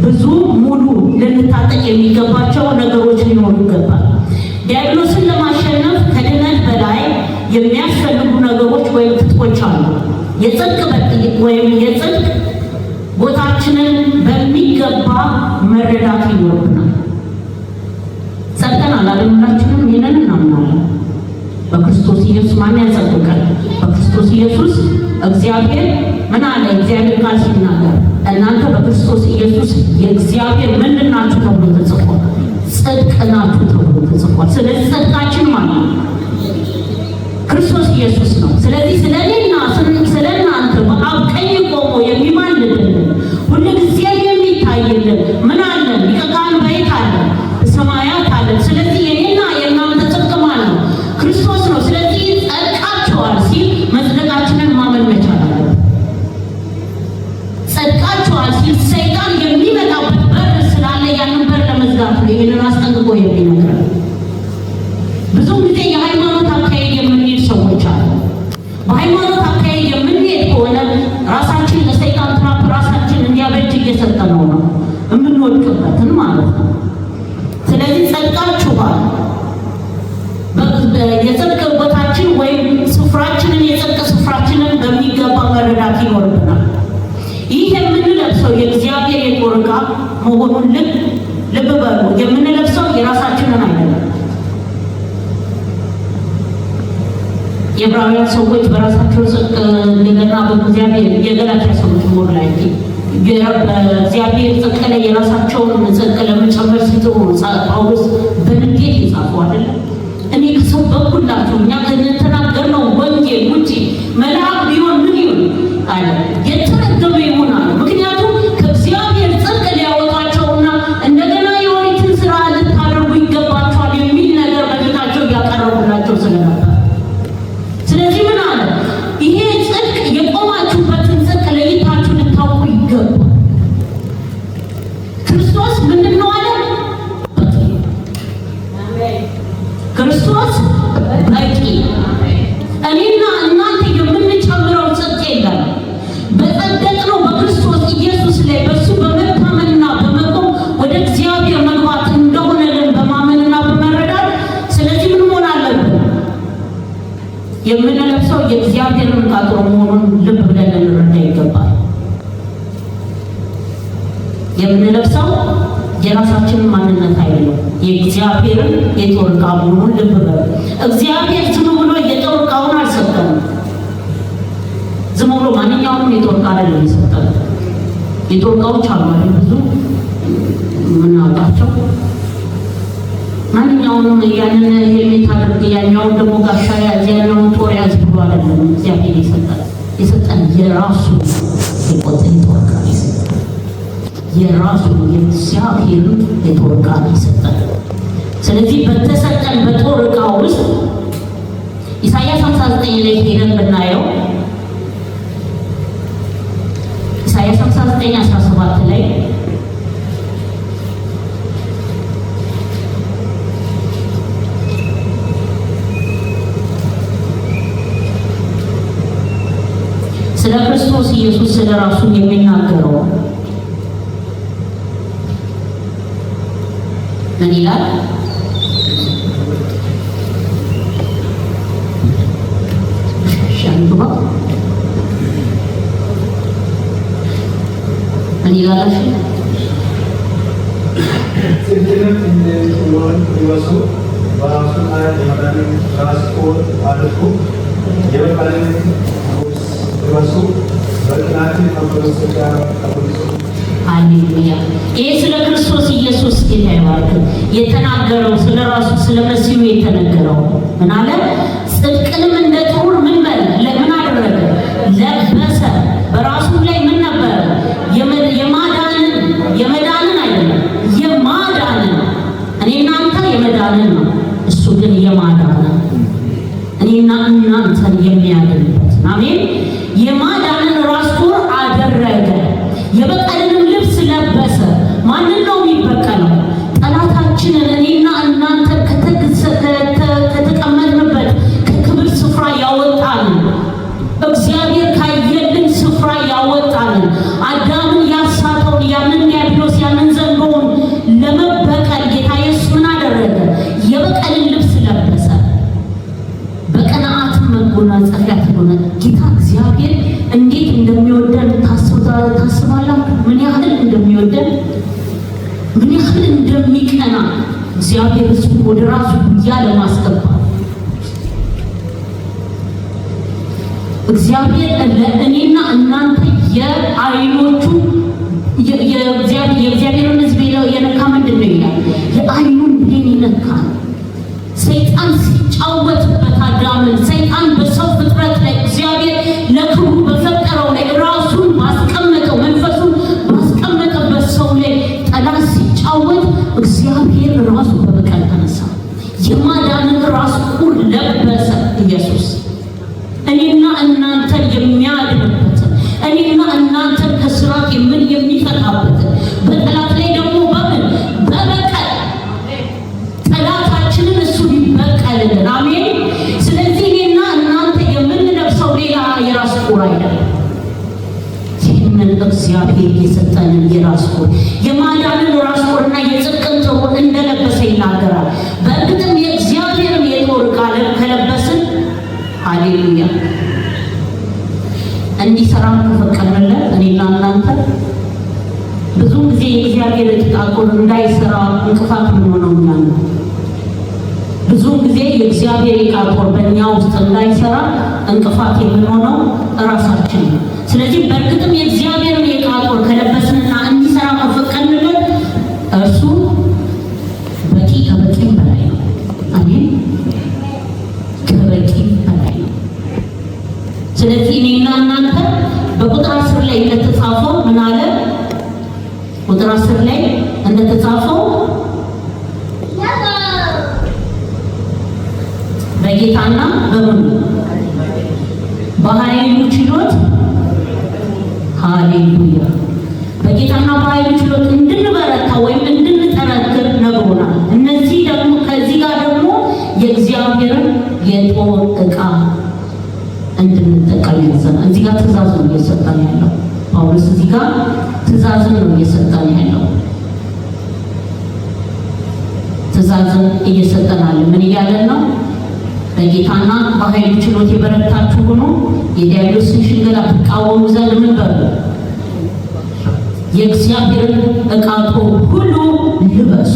ብዙ ሙሉ ልንታጠቅ የሚገባቸው ነገሮች ሊኖሩ ይገባል። ዲያብሎስን ለማሸነፍ ከድነት በላይ የሚያስፈልጉ ነገሮች ወይም ትጥቆች አሉ። የጽድቅ ወይም የጽድቅ ቦታችንን በሚገባ መረዳት ይኖርብናል። ጸድቀናል አይደል? ሁላችንም ይሄንን እናምናለን። በክርስቶስ ኢየሱስ ማን ያጸድቃል? በክርስቶስ ኢየሱስ እግዚአብሔር ምን አለ? እግዚአብሔር ቃል ሲናገር እናንተ በክርስቶስ ኢየሱስ የእግዚአብሔር ምንድን ናችሁ ተብሎ ተጽፏል። ጽድቅ ናችሁ ተብሎ ተጽፏል። ስለዚህ ጽድቃችን ማለት ነው ክርስቶስ ኢየሱስ ነው። ስለዚህ ስለኔና ስለናንተ በአብ ቀኝ ቆሞ የሚማልድልን ሁልጊዜ የሚታይልን ምን አለን? ሊቀ ካህን በየት አለ? ሰማያት አለ። ስለዚህ የኔና የእናንተ ጽድቅ ማለት ነው ክርስቶስ ነው። ስለዚህ ጸድቃችኋል ሲል መጽደቃችንን ማመን መቻል አለብን። ጸድቃችኋል ሲል ሰይጣን የሚመጣበት በር ስላለ ያንን በር ለመዝጋት ነው ይህንን አስጠንቅቆ የሚነግረን። ብዙ ጊዜ የሃይማኖት አካሄድ የምንሄድ ሰዎች አሉ። በሃይማኖት አካሄድ የምንሄድ ከሆነ ራሳችን ለሰይጣን ትራፕ ራሳችን እንዲያበጅ እየሰጠነው ነው የምንወድቅበትን ማለት ነው። ስለዚህ ጸድቃችኋል። የጽድቅ ቦታችን ወይም ስፍራችንን የጽድቅ ስፍራችንን በሚገባ መረዳት ይኖርብናል። ይህ የምንለብሰው የእግዚአብሔር የጦር ዕቃ መሆኑን ልብ በሉ። የምንለብሰው የራሳችንን አይደለም። የዕብራውያን ሰዎች በራሳቸው ጽድቅ እንደገና በእግዚአብሔር የገላትያ ሰዎች ሞር ላይ በእግዚአብሔር ጽድቅ ላይ የራሳቸውን ጽድቅ ለመጨመር ሲጥሩ ጳውሎስ በንዴት የጻፈው አይደለም። እኔ ከሰው በኩላችሁ እኛ ከተናገርነው ወንጌል ውጪ መልአክ ቢሆን ምን ይሁን አለ፣ የተረገመ ይሁን አለ። ምክንያቱም ከእግዚአብሔር ጽድቅ ሊያወጣቸውና እንደገና የኦሪትን ስራ ልታደርጉ ይገባቸዋል የሚል ነገር በፊታቸው እያቀረቡላቸው ስለነበር፣ ስለዚህ ምን አለ? ይሄ ጽድቅ የቆማችሁበትን ጽድቅ ለይታችሁ ልታውቁ ይገባል። ክርስቶስ ምንድን ነው አለ? ክርስቶስ በቂ። እኔና እናንተ የምንጨምረው ጽድቅ የለም። በጸደቅነው በክርስቶስ ኢየሱስ ላይ በሱ በመታመንና በመቆም ወደ እግዚአብሔር መግባት እንደሆነልን በማመንና በመረዳት ስለዚህ ምን መሆን አለብን? የምንለብሰው የእግዚአብሔርን ዕቃ ጦር መሆኑን ልብ ብለን ልንረዳ ይገባል። የምንለብሰው የራሳችንን ማንነት አይደለም፣ የእግዚአብሔርን የጦር ዕቃ መሆኑን ልብ በሉ። እግዚአብሔር ዝም ብሎ የጦር ዕቃውን አልሰጠንም። ዝም ብሎ ማንኛውንም የጦር ዕቃ አይደለም የሰጠን። የጦር ዕቃዎች አሉ አይደል? ብዙ የምናውቃቸው ማንኛውንም ያንን ሄልሜት አድርግ ያኛውን ደግሞ ጋሻ ያዝ ያኛውን ጦር ያዝ ብሎ አይደለም እግዚአብሔር የሰጠን የራሱ የቆጠ የጦር ዕቃ ይሰጣል። የራሱ የእግዚአብሔር የጦር ዕቃ ይሰጣል። ስለዚህ በተሰጠን በጦር ዕቃ ውስጥ ኢሳይያስ 59 ላይ ሄደን ብናየው ኢሳይያስ 59:17 ላይ ስለ ክርስቶስ ኢየሱስ ስለ ራሱ የሚናገረው ምን ይላል? ሻንዱባ ምን ይላል? ስንትንም እንደሚሆን ይወሱ በራሱና የመዳንን ራስ ጦር አድርጎ የበቀልን ይወሱ በቅናትን ከብሩስ ጋር ከብሩስ ሃሌሉያ። ይህ ስለ ክርስቶስ ኢየሱስ ጌታ ይባርክ የተናገረው ስለ ራሱ ስለ መሲሁ የተነገረው ምን አለ? ጽድቅንም እንደ ጥሩር ምን በል ለምን አደረገ? ለበሰ። በራሱ ላይ ምን ነበረ? የመዳንን አይደለም የማዳንን። እኔና አንተ የመዳንን ነው፣ እሱ ግን የማዳንን እኔና እናንተን የሚያድንበት አሜን። የማዳንን ራስ ጦር አደረገ። የበቀልንም ልብስ ለበሰ። ማንን ነው የሚበቀለው? ጠላታችንን እኔና እናንተ ከተቀመጥንበት ከክብር ስፍራ ያወጣልን፣ እግዚአብሔር ካየልን ስፍራ ያወጣልን፣ አዳምን ያሳተውን ያንን ዲያብሎስ ያንን ዘንዶውን ለመበቀል ጌታ ኢየሱስ ምን አደረገ? የበቀልን ልብስ ለበሰ። በቅንዓትም መጎናጸፊያ ተሆነ። ጌታ እግዚአብሔር እንዴት እንደሚወደን ታስባላችሁ? ምን ያህል እንደሚወደን ምን ያህል እንደሚቀና እግዚአብሔር እሱ ወደ ራሱ ጉያ ለማስገባት እግዚአብሔር ለእኔና እናንተ የአይኖቹ የእግዚአብሔርን ሕዝብ የነካ ምንድን ነው ይላል? የአይኑን ብሌን ይነካል። ሰይጣን ሲጫወትበት አዳምን ሰይጣን በሰው ፍጥረት ላይ እግዚአብሔር ለክብሩ በፈጠረው ላይ ራሱን ባስቀመጠው መንፈሱን ባስቀመጠበት ሰው ላይ ጠላት ሲጫወት እግዚአብሔር ራሱ በበቀል ተነሳ። የማዳንን ራስ ቁር ለበሰ ኢየሱስ። እኔና እናንተን የሚያድንበትን እኔና እናንተን ከስራት የሚፈታበትን በጠላት ላይ ደግሞ በምን በበቀል ጠላታችንን እሱ ሊበቀልልን አሜን። ስለዚህ እኔና እናንተ የምንለብሰው ሌላ የራስ ቁር አይደለም። ይህንን እግዚአብሔር የሰጠንን የራስ ቁር የማዳንን ራስ ቁርና የጽድቅን ጦር እንደለበሰ ይናገራል። በእርግጥም የእግዚአብሔርን የጦር ዕቃ ከለበስን ሃሌሉያ እንዲሰራ ከፈቀድንለት እኔና እናንተ ብዙ ጊዜ የእግዚአብሔር ዕቃ ጦር እንዳይሰራ እንቅፋት የምንሆነው እኛ ነን። ብዙ ጊዜ የእግዚአብሔር ዕቃ ጦር በእኛ ውስጥ እንዳይሰራ እንቅፋት የምንሆነው እራሳችን ነው። ስለዚህ በእርግጥም የእግዚአብሔርን የዕቃ ጦር ከለበስንና እንዲሰራ ከፈቀድንለት እርሱ በቂ ከበቂም በላይ ነው። አሜን። ከበቂ በላይ ነው። ስለዚህ እኔና እናንተ በቁጥር 10 ላይ እንደተጻፈው ምን አለ? ቁጥር 10 ላይ እንደተጻፈው በጌታና በምኑ በኃይሉ ችሎት ሃሌሉያ በጌታና በኃይሉ ችሎት እንድንበረታ ወይም እንድንጠነክር ነግሮናል። እነዚህ ደግሞ ከዚህ ጋር ደግሞ የእግዚአብሔርን የጦር ዕቃ እንድንጠቀም ያዘናል። እዚህ ጋር ትእዛዝ ነው እየሰጠን ያለው ጳውሎስ። እዚህ ጋር ትእዛዝን ነው እየሰጠን ያለው። ትእዛዝን እየሰጠናል። ምን እያለን ነው? በጌታና በኃይሉ ችሎት የበረታችሁ ሆኖ የዲያብሎስን ሽንገላ ትቃወሙ ዘንድ ምን በሉ? የእግዚአብሔርን ዕቃ ጦር ሁሉ ልበሱ።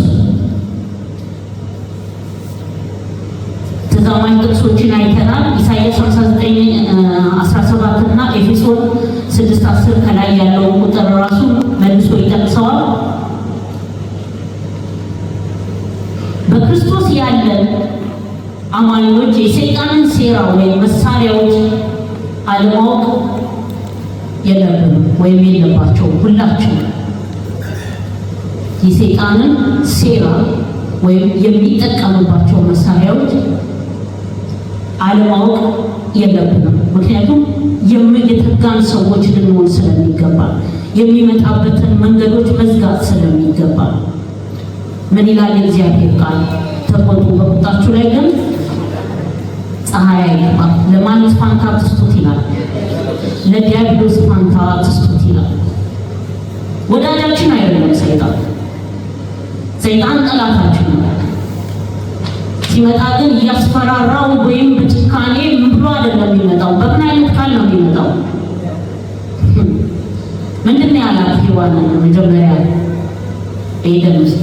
ተዛማኝ ጥቅሶችን አይተናል። ኢሳይያስ 59:17 እና ኤፌሶን 6:10 ከላይ ያለውን ቁጥር ራሱ መልሶ ይጠቅሰዋል። በክርስቶስ ያለን አማኞች የሰይጣንን ሴራ ወይም መሳሪያዎች አለማወቅ የለብንም ወይም የለባቸውም። ሁላችን የሰይጣንን ሴራ ወይም የሚጠቀምባቸው መሳሪያዎች አለማወቅ የለብንም። ምክንያቱም የተጋን ሰዎች ልንሆን ስለሚገባ የሚመጣበትን መንገዶች መዝጋት ስለሚገባ ምን ይላል የእግዚአብሔር ቃል? ተቆጡ፣ በቁጣችሁ ላይ ግን ፀሐይ አይግባ። ለማለት ፋንታ አትስጡት ይላል። ለዲያብሎስ ፋንታ አትስጡት ይላል። ወዳጃችን አይደለም ሰይጣን። ሰይጣን ጠላታችን ነው። ሲመጣ ግን እያስፈራራው ወይም በጭካኔ ብሎ አይደለም የሚመጣው። በምን አይነት ቃል ነው የሚመጣው? ምንድን ያላት ሔዋንን መጀመሪያ ኤደን ውስጥ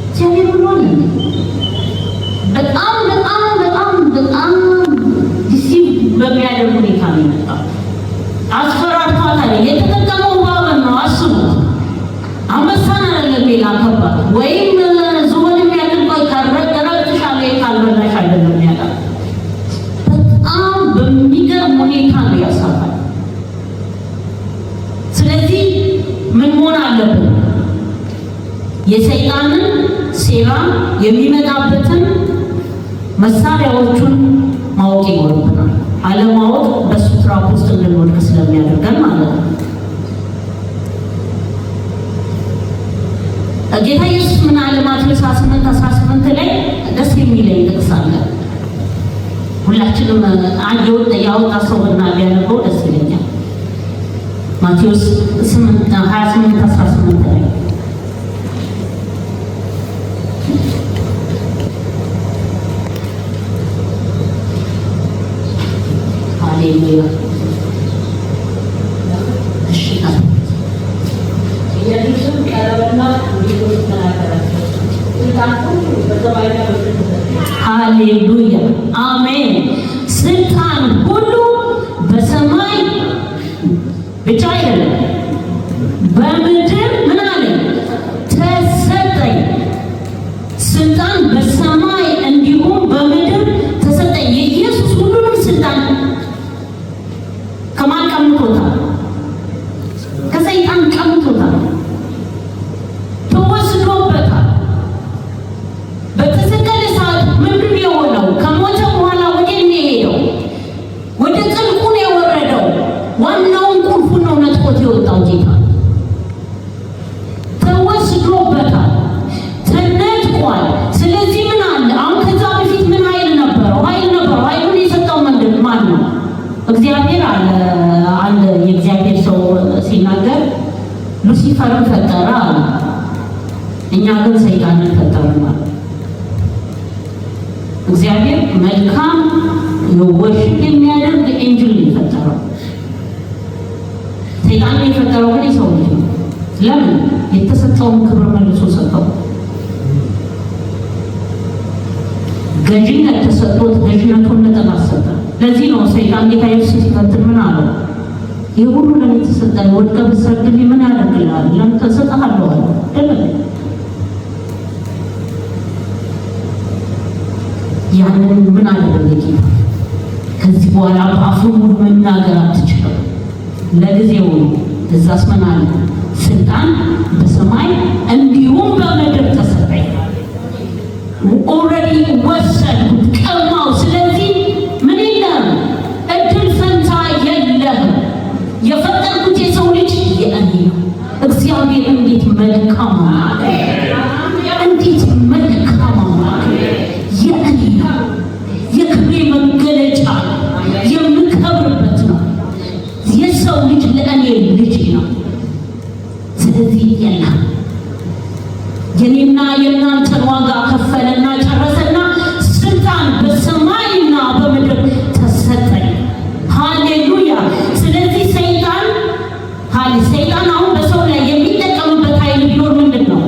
እግዚአብሔር ብሏል። በጣም በጣም በጣም በጣም ዲሲቭ በሚያደርግ ሁኔታ ነው የመጣው። አስፈራርቷታል። የተጠቀመው እባብን ነው። አስቡት። አንበሳን አይደለም የላከባት ወይም ዝሆን የሚያደርገው ካረገረጥሻለ ካልበላሽ አይደለም ያላት። በጣም በሚገርም ሁኔታ ነው ያሳፋል። ስለዚህ ምን መሆን አለብን? የሰይጣንን ሴራ የሚመጣበትን መሳሪያዎቹን ማወቅ ይኖርብናል። አለማወቅ በሱ ትራፕ ውስጥ እንድንወድቅ ስለሚያደርገን ማለት ነው። ጌታ ኢየሱስ ምን አለ? ማቴዎስ 18:18 ላይ ደስ የሚለኝ ጥቅስ አለ። ሁላችንም አንድ ያወጣ ሰው እና ቢያነበው ደስ ይለኛል። ማቴዎስ 28:18 ላይ ሃሌሉያ። እሺ ኢየሱስም ቀረበና እንዲህ ተናገራቸው። ሃሌሉያ አሜን። ስልጣን ሁሉ በሰማይ ብቻ አይደለም በምድር ምን አለ ተሰጠኝ። ስልጣን በሰማይ እንዲሁም በምድር ተሰጠኝ። የኢየሱስ ሁሉንም ስልጣን ከማን ቀምቶታል? ከሰይጣን ቀምቶታል። ተወስዶበታል። በተሰቀለ ሰዓት ምንድን የሆነው? ከሞተ በኋላ ወደ ሄደው ወደ ጥልቁ ነው የወረደው። ዋናውን ቁልፉን ነው ነጥቆት የወጣው ጌታ። ተወስዶበታል፣ ተነጥቋል። ስለዚህ ምን አለ አሁን? ከዛ በፊት ምን ኃይል ነበረው? ኃይሉን የሰጠው ምንድን ማን ነው? እግዚአብሔር አለ። አንድ የእግዚአብሔር ሰው ሲናገር ሉሲፈርን ፈጠረ አለ። እኛ ግን ሰይጣንን ፈጠርን ማለት። እግዚአብሔር መልካም ወርሽፕ የሚያደርግ ኤንጅል የፈጠረው፣ ሰይጣንን የፈጠረው ግን የሰው ልጅ ነው። ለምን? የተሰጠውን ክብር መልሶ ሰጠው። ገዥነት ተሰጥቶት ገዥነቱን ነጠላ ሰጠ። ለዚህ ነው ሰይጣን ጌታ ኢየሱስ ሲፈትን ምን አለው? ይህ ሁሉ ለኔ ተሰጠኝ፣ ወድቀህ ብትሰግድልኝ ምን ያደርግልሃል? ለአንተ እሰጥሃለሁ አለ። ያንን ምን አደረገ ጌታ? ከዚህ በኋላ በአፉ ሙሉ መናገር አትችልም፣ ለጊዜው ነው። እዛስ ምን አለ? ስልጣን በሰማይ እንዲሁም በምድር ተሰጠኝ። ኦልሬዲ ወሰድኩት፣ ቀማው። ስለዚህ ምን የለህም፣ እድል ፈንታ የለህም። የፈጠርኩት የሰው ልጅ የእኔ ነው። እግዚአብሔር እንዴት መልካም ነው! እንዴት መልካም ነው! የእኔ ነው። የክብሬ መገለጫ የምከብርበት ነው። የሰው ልጅ ለእኔ ልጅ ነው። ስለዚህ የለም የኔና የእናንተን ዋጋ ከፈለና ጨረሰና ስልጣን በሰማይና በምድር ተሰጠኝ። ሃሌሉያ። ስለዚህ ሰይጣን አሁን በሰው ላይ የሚጠቀምበት ኃይል ቢኖር ምንድን ነው?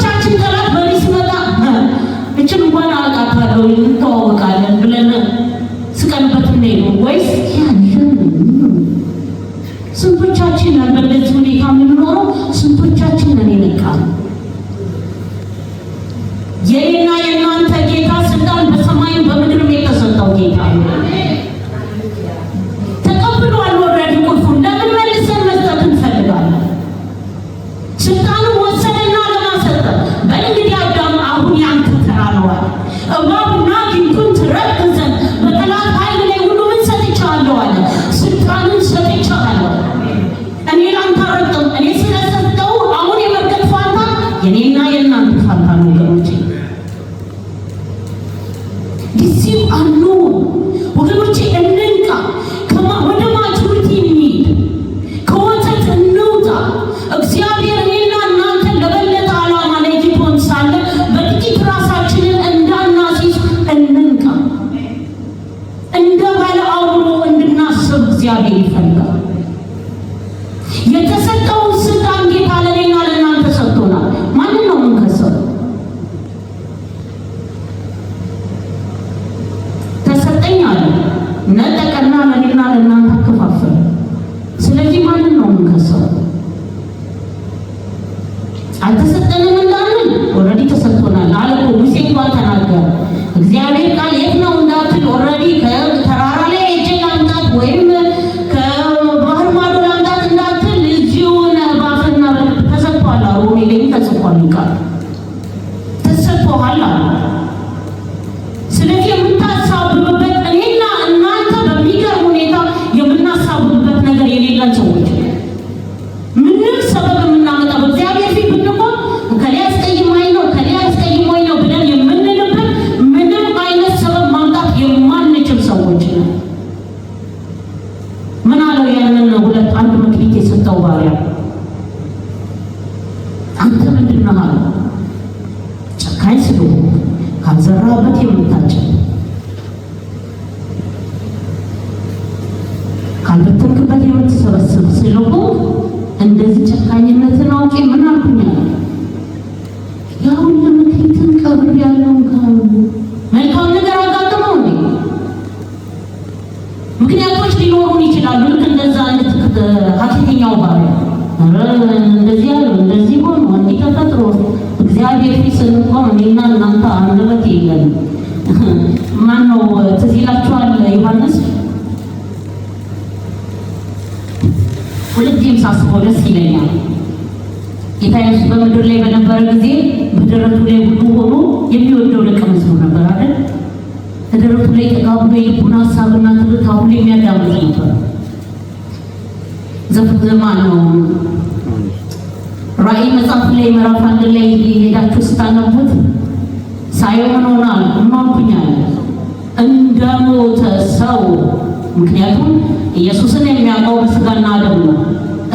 የብዙዎቻችን ጠላት በዚህ ሲመጣ እችን እንኳን አውቃታለሁ እንተዋወቃለን ብለን ስቀንበት ነው ወይስ ያንን? ስንቶቻችን በእንደዚህ ሁኔታ የምንኖረው? ስንቶቻችን ነን የነቃን? የኔና የእናንተ ጌታ ስልጣን በሰማይም በምድርም የተሰጠው ጌታ ነው። ተቀብሏል ወረድ ቁልፉን። ለምን መልሰን መስጠት እንፈልጋለን? ስልጣኑን ወሰደና ለማሰጠ በእንግዲህ አዳም አሁን ያንተ ተራ ነው አለ። እባብና ጊንጡን ትረግጥ ዘንድ በጠላት ኃይል ላይ ሁሉ ምን ሰጥቼሃለሁ አለ? ስልጣንን ሰጥቼሃለሁ። እኔ ላንተ አልረግጥም። እኔ ስለሰጠው አሁን የመርገጥ ፋንታ የኔና የእናንተ ፋንታ ነው ወገኖቼ። ጊዜው አሉ ወገኖቼ። እንንቃ። ወደ ማቹሪቲ እንሂድ። ከወተት እንውጣ። እግዚአብሔር እኔና እናንተን ለበለጠ ዓላማ ለይቶን ሳለ በጥቂት ራሳችንን እንዳናሲዝ እንንቃ። እንደ ባለ አእምሮ እንድናስብ እግዚአብሔር ይፈልጋል። የተሰጠውን ስልጣን ጌታ ለእኔና ለእናንተ ሰጥቶናል። ማንን ነው የምንከሰው? ተሰጠኝ አለ፣ ነጠቀና ለእኔና ለእናንተ አከፋፈለ። ስለዚህ ማንን ነው የምንከሰው? አልተሰጠንም እንዳንል ኦልሬዲ ተሰጥቶናል አለ እኮ ሙሴ እንኳን ተናገረ። እግዚአብሔር ቃል የት ነው እንዳትል ኦልሬዲ ከተራራ ላይ ሄጄ ላምጣት ወይም ከባህር ማዶ ላምጣት እንዳትል እዚሁ ባፍና ተሰጥቷል። ሮሜ ላይ ተጽፏል። ቃል ተሰጥቷል አለ። ስለዚህ የምታሳብብበት እኔና እናንተ በሚገርም ሁኔታ የምናሳብብበት ነገር የሌለን ሰዎች ምንም ሰበብ የምናመጣ በእግዚአብሔር ፊት ብንቆም ከሊያ አስቀይሞኝ ነው ከሊያ አስቀይሞኝ ነው ብለን የምንልበት ምንም አይነት ሰበብ ማምጣት የማንችል ሰዎች ነው። ምን አለው ያንን አንድ መክሊት የሰጠው ባሪያ? አንተ ምንድን ነህ አለው። ጨካኝ ስለሆንክ ካልዘራበት የምታጭድ ካልበተንክበት የምትሰበስብ ስለሆንክ እንደዚህ ጨካኝነትን አውቄ ምን አልኩኛል? ያሁን ለመክሊትን ቀብር ያለውን ካሉ መልካም ነገር አጋጥመው እንዴ? ምክንያቶች ሊኖሩን ይችላሉ። ልክ እንደዛ አይነት ሀኬተኛው ባሪያ እንደዚህ ያለው እንደዚህ ሆኖ እንዲህ ተፈጥሮ እግዚአብሔር ፊት ስንቆም እኔና እናንተ አንደበት የለንም። ማነው ትዝ ይላችኋል? ዮሐንስ ሁልጊዜም ሳስበው ደስ ይለኛል። ጌታ ኢየሱስ በምድር ላይ በነበረ ጊዜ በደረቱ ላይ ሁሉ ሆኖ የሚወደው ደቀ መዝሙር ነበር አይደል? በደረቱ ላይ ተጋብቶ የልቡን ሀሳብና ትርታ ሁሉ የሚያዳምጥ ነበር። ዘፍጥረት ነው ራእይ መጽሐፍ ላይ ምዕራፍ 1 ላይ ሄዳችሁ ስታነቡት ሳየው ምን ሆናል? ሞትኩኛል እንደ ሞተ ሰው። ምክንያቱም ኢየሱስን የሚያውቀው በስጋና ደም ነው፣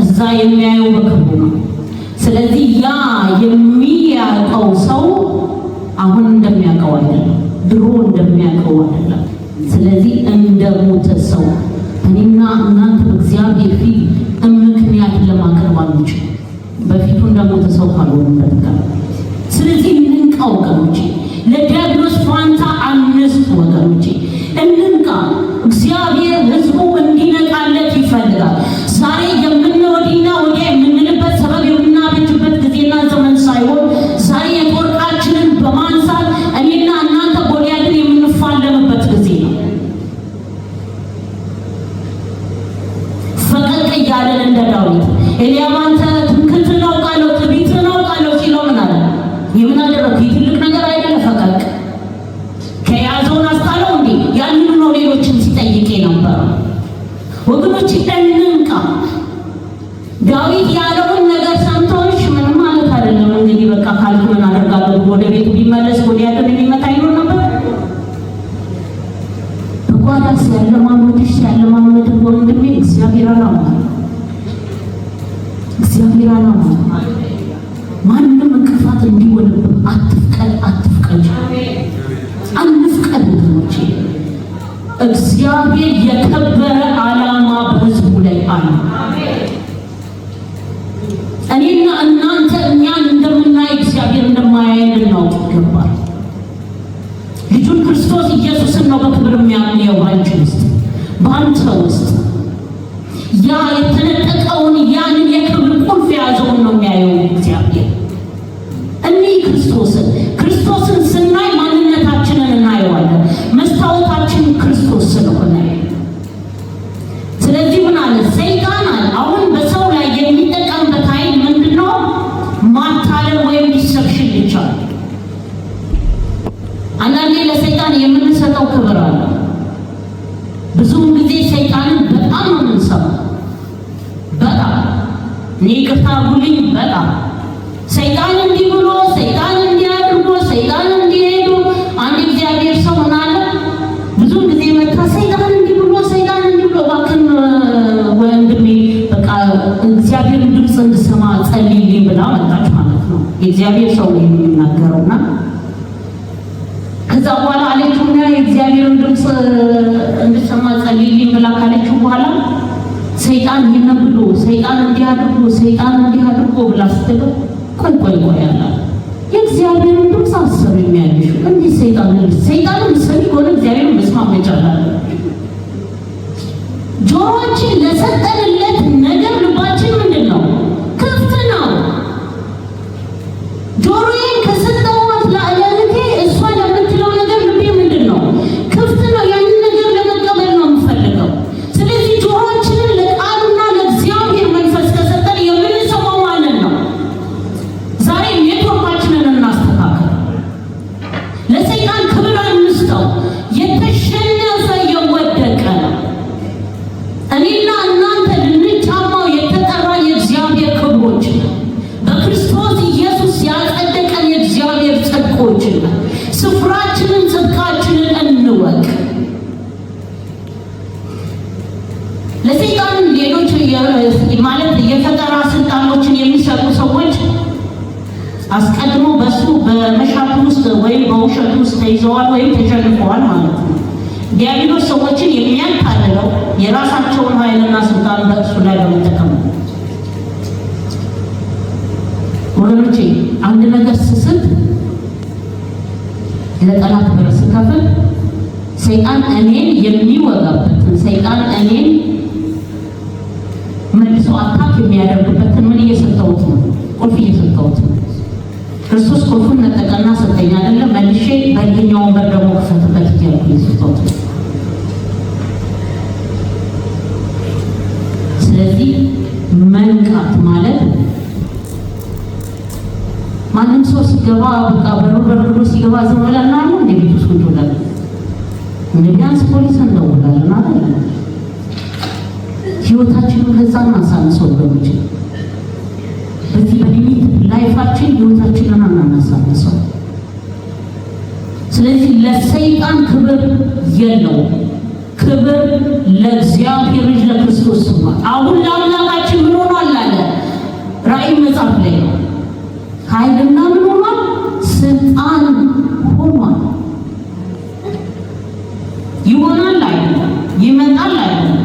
እዛ የሚያየው በክብሩ ነው። ስለዚህ ያ የሚያውቀው ሰው አሁን እንደሚያውቀው አይደለም፣ ድሮ እንደሚያውቀው አይደለም። ስለዚህ እንደ ሞተ ሰው እኔና እናንተ በእግዚአብሔር ፊት ምክንያት ለማቅረብ አንችልም፣ በፊቱ እንደሞተ ሰው ካልሆነበት ጋር። ስለዚህ እንንቃ ወገኖቼ፣ ለዲያብሎስ ፋንታ አንስጥ ወገኖቼ፣ እንንቃ። እግዚአብሔር ሕዝቡ እንዲነቃለት ይፈልጋል። ዛሬ የምንወዲና ወዲያ የምንልበት ሰበብ የምናበጅበት ጊዜና ዘመን ሳይሆን ዛሬ የጦርቃችንን በማንሳት እኔና እናንተ ጎልያድን የምንፋለምበት ጊዜ ነው። ፈቀቅ እያለን እንደ ዳዊት ኤልያብ አንተ ትምክህትን አውቃለሁ ትዕቢትህን አውቃለሁ ሲለው ምን አለ? የምን አደረግኩ? ትልቅ ነገር አይደለ? ፈቀቅ ከያዘውን አስጣለው እንዴ? ያንኑ ነው ሌሎችን ሲጠይቅ የነበረው። ወገኖች እንንቃ። ዳዊት ያለውን ነገር ሰምቶሽ ምንም ማለት አይደለም እንግዲህ በቃ ካልኩ ምን አደርጋለሁ ወደ ቤቱ ቢመለስ ጎልያድን የሚመታ ይኖር ነበር። በጓዳስ ያለማመድሽ ያለማመድ ወንድሜ እግዚአብሔር አላማ እግዚአብሔር አላማ ማንም እንቅፋት እንዲሆንብህ አትፍቀድ፣ አትፍቀድ፣ አንፍቀድ ወገኖቼ። እግዚአብሔር የከበረ ዓላማ በሕዝቡ ላይ አለ። እኔና እናንተ እኛን እንደምናይ እግዚአብሔር ልናውቅ ይገባል። ልጁን ክርስቶስ ኢየሱስን ነው በክብር የሚያምነው ባንቺ ውስጥ ባንተ ውስጥ ያ የተነጠቀውን ያንን የክብር ቁልፍ የያዘውን ነው የሚያየው እግዚአብሔር። እኒህ ክርስቶስን ስናይ ማንነታችንን እናየዋለን። መስታወታችን ክርስቶስ ስለሆነ ስለዚህ ምን አለ ሰይጣን አሁን በሰው ላይ የሚጠቀምበት ኃይል ምንድነው? ማታለል ወይም ዲሰፕሽን ብቻ። አንዳንዴ ለሰይጣን የምንሰጠው ክብር አለ። ብዙውን ጊዜ ሰይጣንን በጣም ነው የምንሰማው። በጣም ይቅርታ አድርጉልኝ፣ በጣም ሰይጣን እንዲህ ብሎ ሰይጣን እንዲህ አድርጎ ሰይጣን እንዲሄዱ አንድ እግዚአብሔር ሰው ምን አለ ብዙውን ጊዜ መጣ ሰይጣን እንዲህ ብሎ ሰይጣን እንዲህ ብሎ እባክህን ወንድሜ በቃ እግዚአብሔር ድምፅ እንድሰማ ጸልይልኝ ብላ መጣች ማለት ነው። የእግዚአብሔር ሰው ነው የሚናገረውና ከዛ በኋላ አለችውና የእግዚአብሔርን ድምፅ እንድሰማ ጸልይልኝ ብላ ካለችው በኋላ ሰይጣን ይሄን ብሎ ሰይጣን እንዲህ አድርጎ ብላ ስትለው ቆይ ያላ የእግዚአብሔርን ድምፅ አሰብ የሚያልሽ እንዲህ ሰይጣንን ሰሚ ሆነ እግዚአብሔርን መስማት መቻል አለ። ጆሮአችን ለሰጠንለት ነገር ልባችን ምንድን ነው? ክፍት ነው። ጆሮዬን ከሰጠኋት ለእለቴ እሷ ለምትለው ነገር ልቤ ምንድን ነው? ክፍት ነው። ያንን ነገር ለመቀበል ነው የምፈልገው። ስለዚህ ጆሮአችንን ለቃሉና ለእግዚአብሔር መንፈስ ከሰጠን የምንሰማው ማለት ነው። ዛሬ ኔትወርካችንን እናስተካክል። ለሰይጣን ክብር አንስጠው። የተሸነፈ የወደቀ ነው። እኔና እናንተ ልንጫማው የተጠራ የእግዚአብሔር ክብሮች በክርስቶስ ኢየሱስ ያጸደቀን የእግዚአብሔር ጽድቆች ስፍራችንን ጽድቃችንን እንወቅ። ለሰይጣን ሌሎች ማለት የፈጠራ ስልጣኖችን የሚሰጡ ሰዎች አስቀድሞ በሱ በመሻት ውስጥ ወይም በውሸት ውስጥ ተይዘዋል ወይም ተሸንፈዋል ማለት ነው። ዲያብሎስ ሰዎችን የሚያታልለው የራሳቸውን ኃይልና ስልጣን በእሱ ላይ በመጠቀም ነው። ወገኖቼ አንድ ነገር ስስት ለጠላት በር ስከፍል ሰይጣን እኔን የሚወጋበትን ሰይጣን እኔን መልሶ አታክ የሚያደርግበትን ምን እየሰጠሁት ነው? ቁልፍ እየሰጠሁት ነው። ክርስቶስ ቁልፉን ነጠቀና ሰጠኝ አይደለም? መልሼ በየኛው ወንበር ደግሞ ክፈትበት እያልኩ እየሰጠሁት ነው። ስለዚህ መንቃት ማለት ማንም ሰው ሲገባ በቃ በሩ ሲገባ ዝም ብለን ነው እንደ ቤት ውስጥ እንውላለን። ቢያንስ ፖሊስ እንደውላለን አይደል? ህይወታችንን ከዛ ማሳነሰው ወገኖች፣ በዚህ በሊሚት ላይፋችን ህይወታችንን አናሳነሰው። ስለዚህ ለሰይጣን ክብር የለውም። ክብር ለእግዚአብሔር ልጅ ለክርስቶስ ነው። አሁን ለአምላካችን ምን ሆኗል አለ ራእይ መጽሐፍ ላይ ኃይልና ምን ሆኗል? ስልጣን ሆኗል። ይሆናል አይደለም፣ ይመጣል አይደለም፣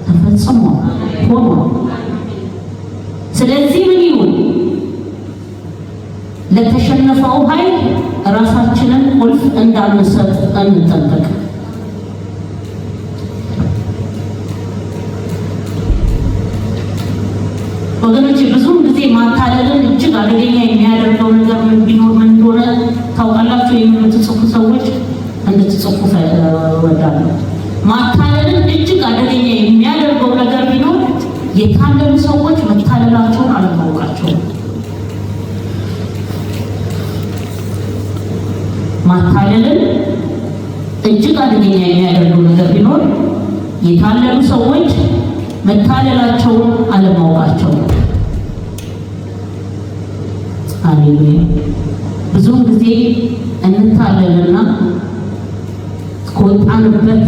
ተፈጽሟል፣ ሆኗል። ስለዚህ ምን ይሁን? ለተሸነፈው ኃይል ራሳችንን ቁልፍ እንዳንሰጥ እንጠብቅ። ወገኖች ብዙም ጊዜ ማታለልን እጅግ አደገኛ የሚያደርገው ነገር ምን ቢኖር ምን እንደሆነ ታውቃላችሁ? የምትጽፉ ሰዎች እንድትጽፉ እወዳለሁ። ማታለልን እጅግ አደገኛ የሚያደርገው ነገር ቢኖር የታለሉ ሰዎች መታለላቸውን አለማወቃቸው። ማታለልን እጅግ አደገኛ የሚያደርገው ነገር ቢኖር የታለሉ ሰዎች መታለላቸውን አለማወቃቸው። ሃሌሉያ። ብዙውን ጊዜ እንታለልና ከወጣንበት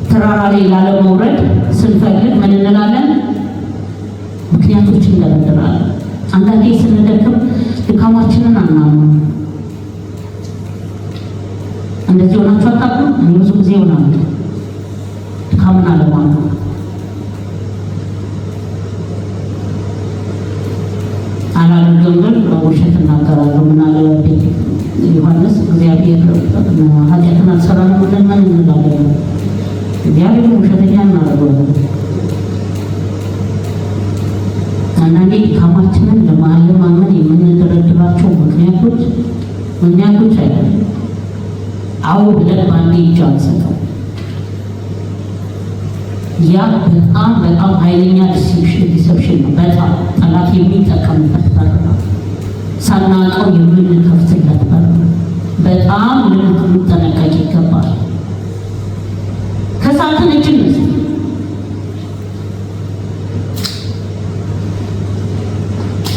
ተራራ ላይ ላለመውረድ ስንፈልግ ምን እንላለን? ምክንያቶችን እንደረድራለን። አንዳንዴ ስንደክም ድካማችንን አናምንም። እንደዚህ ሆናችሁ አታውቁም? እኔ ብዙ ጊዜ ሆናለሁ። ድካምን አለማመን አላደርግም ብል ውሸት እናገራለሁ። ምክንያቶች አይደለም። አዎ ብለን ባንዴ እጅ አንሰጠው። ያ በጣም ኃይለኛ ዲሰፕሽን ነው። በጣም ጠላት የሚጠቀምበት በር ነው። ሳናውቀው የምንከፍትለት በር ነው። በጣም ልንጠነቀቅ ይገባል። ከሳትን እጅ እንስጥ።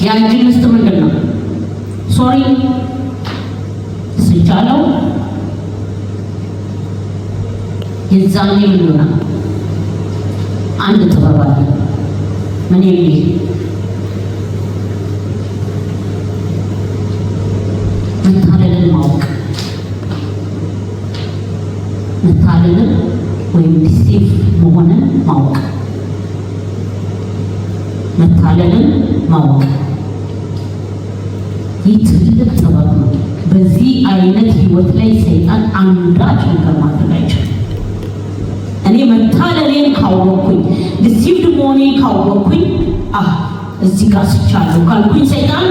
ያ እጅ ውስጥ ምንድን ነው? ሶሪ ስቻለው የዛኔ ምን ይሆናል? አንድ ጥበብ አለ። ምን የሚል መታለልን ማወቅ፣ መታለልን ወይም ዲሴፍ መሆንን ማወቅ፣ መታለልን ማወቅ። ይህ ትልቅ ጥበብ ነው። በዚህ አይነት ህይወት ላይ ሰይጣን አንዳች ነገር ማድረግ አይችልም። እኔ መታለሌን ካወቅኩኝ፣ ዲሲቭድ መሆኔን ካወቅኩኝ፣ እዚህ ጋር ስቻለሁ ካልኩኝ ሰይጣን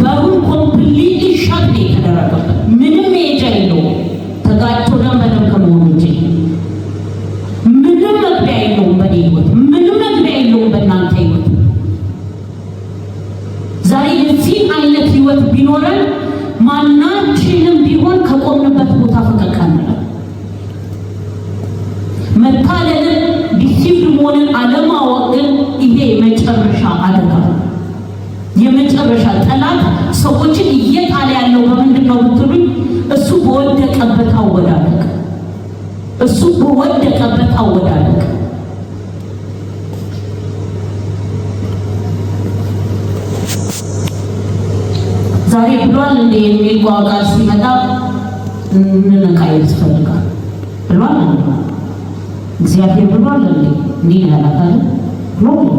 በሩን ኮምፕሊትሊ ሻት ነው የተደረገበት። ምንም መሄጃ የለውም። ተጋጭቶ ደም በደም ከመሆኑ እንጂ ምንም መግቢያ የለውም። በእኔ ህይወት ምንም መግቢያ የለውም። በእናንተ ህይወት ዛሬ የዚህ አይነት ህይወት ቢኖረን ማናችንም ቢሆን ከቆምንበት ቦታ ፈቀቅ አንልም። መታለልን ዲሲፕሊን መሆንን አለማወቅ ግን ይሄ የመጨረሻ አደጋ ነው። የመጨረሻ ጠላት ሰዎችን እየጣለ ያለው በምንድን ነው ብትሉኝ፣ እሱ በወደቀበት አወዳደቅ፣ እሱ በወደቀበት አወዳደቅ። ዛሬ ብሏል እንደ የሚል ቋንቋ ሲመጣ እንነቃ ያስፈልጋል። ብሏል እንዴ? እግዚአብሔር ብሏል እንዴ? እንዲህ ያላታል ብሏል።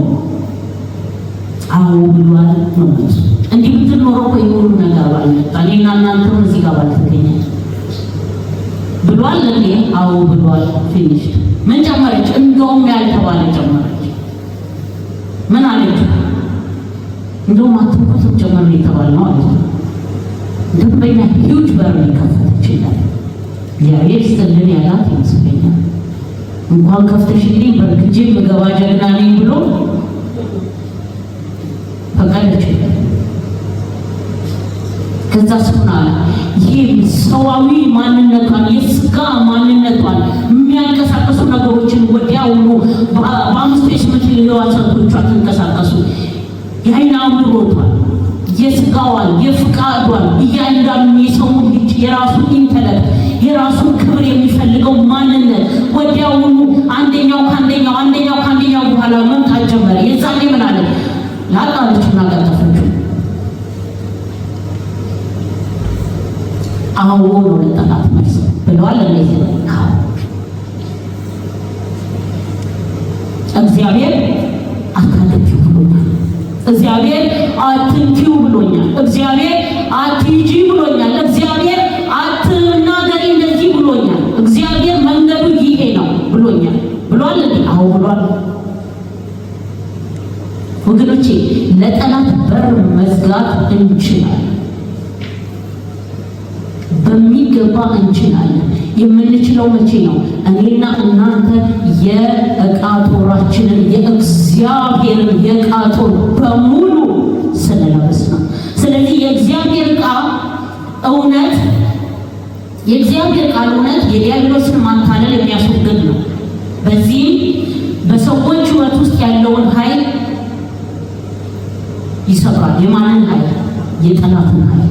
አዎ ብሏል ነው። እንዲህ ብትኖረው እኮ የሁሉ ነገር ባልመጣ፣ እኔና እናንተም እዚህ ጋር ባልተገኘ። ብሏል እንዴ? አዎ ብሏል። ፊኒሽ። ምን ጨመረች? እንደውም ያልተባለ ጨመረች። ምን አለች? እንደውም አትንኩትም ጨመረ የተባለ ነው አለች። እንደውም በእኛ ሂውጅ በር ከፈተች ይላል። እግዚአብሔር ይስጥልን ያላት ይመስለኛል። እንኳን ከፍተሽልኝ በርግጄ በገባ ጀግና ነኝ ብሎ ፈቀደች። ከዛ ስሙን አለ ይህ ሰዋዊ ማንነቷን የስጋ ማንነቷን የሚያንቀሳቀሱ ነገሮችን ወዲያውኑ በአምስት የስምንት ሕዋሳቶቿ ተንቀሳቀሱ። የዓይን አምሮቷን፣ የስጋዋን፣ የፍቃዷን እያንዳንዱ የሰው ልጅ የራሱን ኢንተለክት የራሱን ክብር የሚፈልገው ማንነት ወዲያውኑ አንደኛው ከአንደኛው በኋላ መምጣት ጀመረ። የዛኔ ምን አለ? ላጣለችና ቀጠፈችው። አዎ ነው ለጠላት መልስ ብለዋል። እንደዚህ ነው እግዚአብሔር አታድርጊው ብሎኛል። እግዚአብሔር አትንኪው ብሎኛል። እግዚአብሔር አትሂጂ ብሎኛል። እግዚአብሔር አትናገሪ እንደዚህ ብሎኛል። እግዚአብሔር መንገዱ ይሄ ነው ብሎኛል። ብሏል እንዴ? አዎ ብሏል። ወገኖቼ ለጠላት በር መዝጋት እንችላለን፣ በሚገባ እንችላለን። የምንችለው መቼ ነው? እኔና እናንተ የዕቃ ጦራችንን የእግዚአብሔርን የዕቃ ጦር በሙሉ ስለለበስ ነው። ስለዚህ የእግዚአብሔር ዕቃ እውነት፣ የእግዚአብሔር ቃል እውነት የዲያብሎስን ማታለል የሚያስወግድ ነው። በዚህም በሰዎች ሕይወት ውስጥ ያለውን ኃይል ይሰብራል። የማንን ኃይል? የጠላትን ኃይል።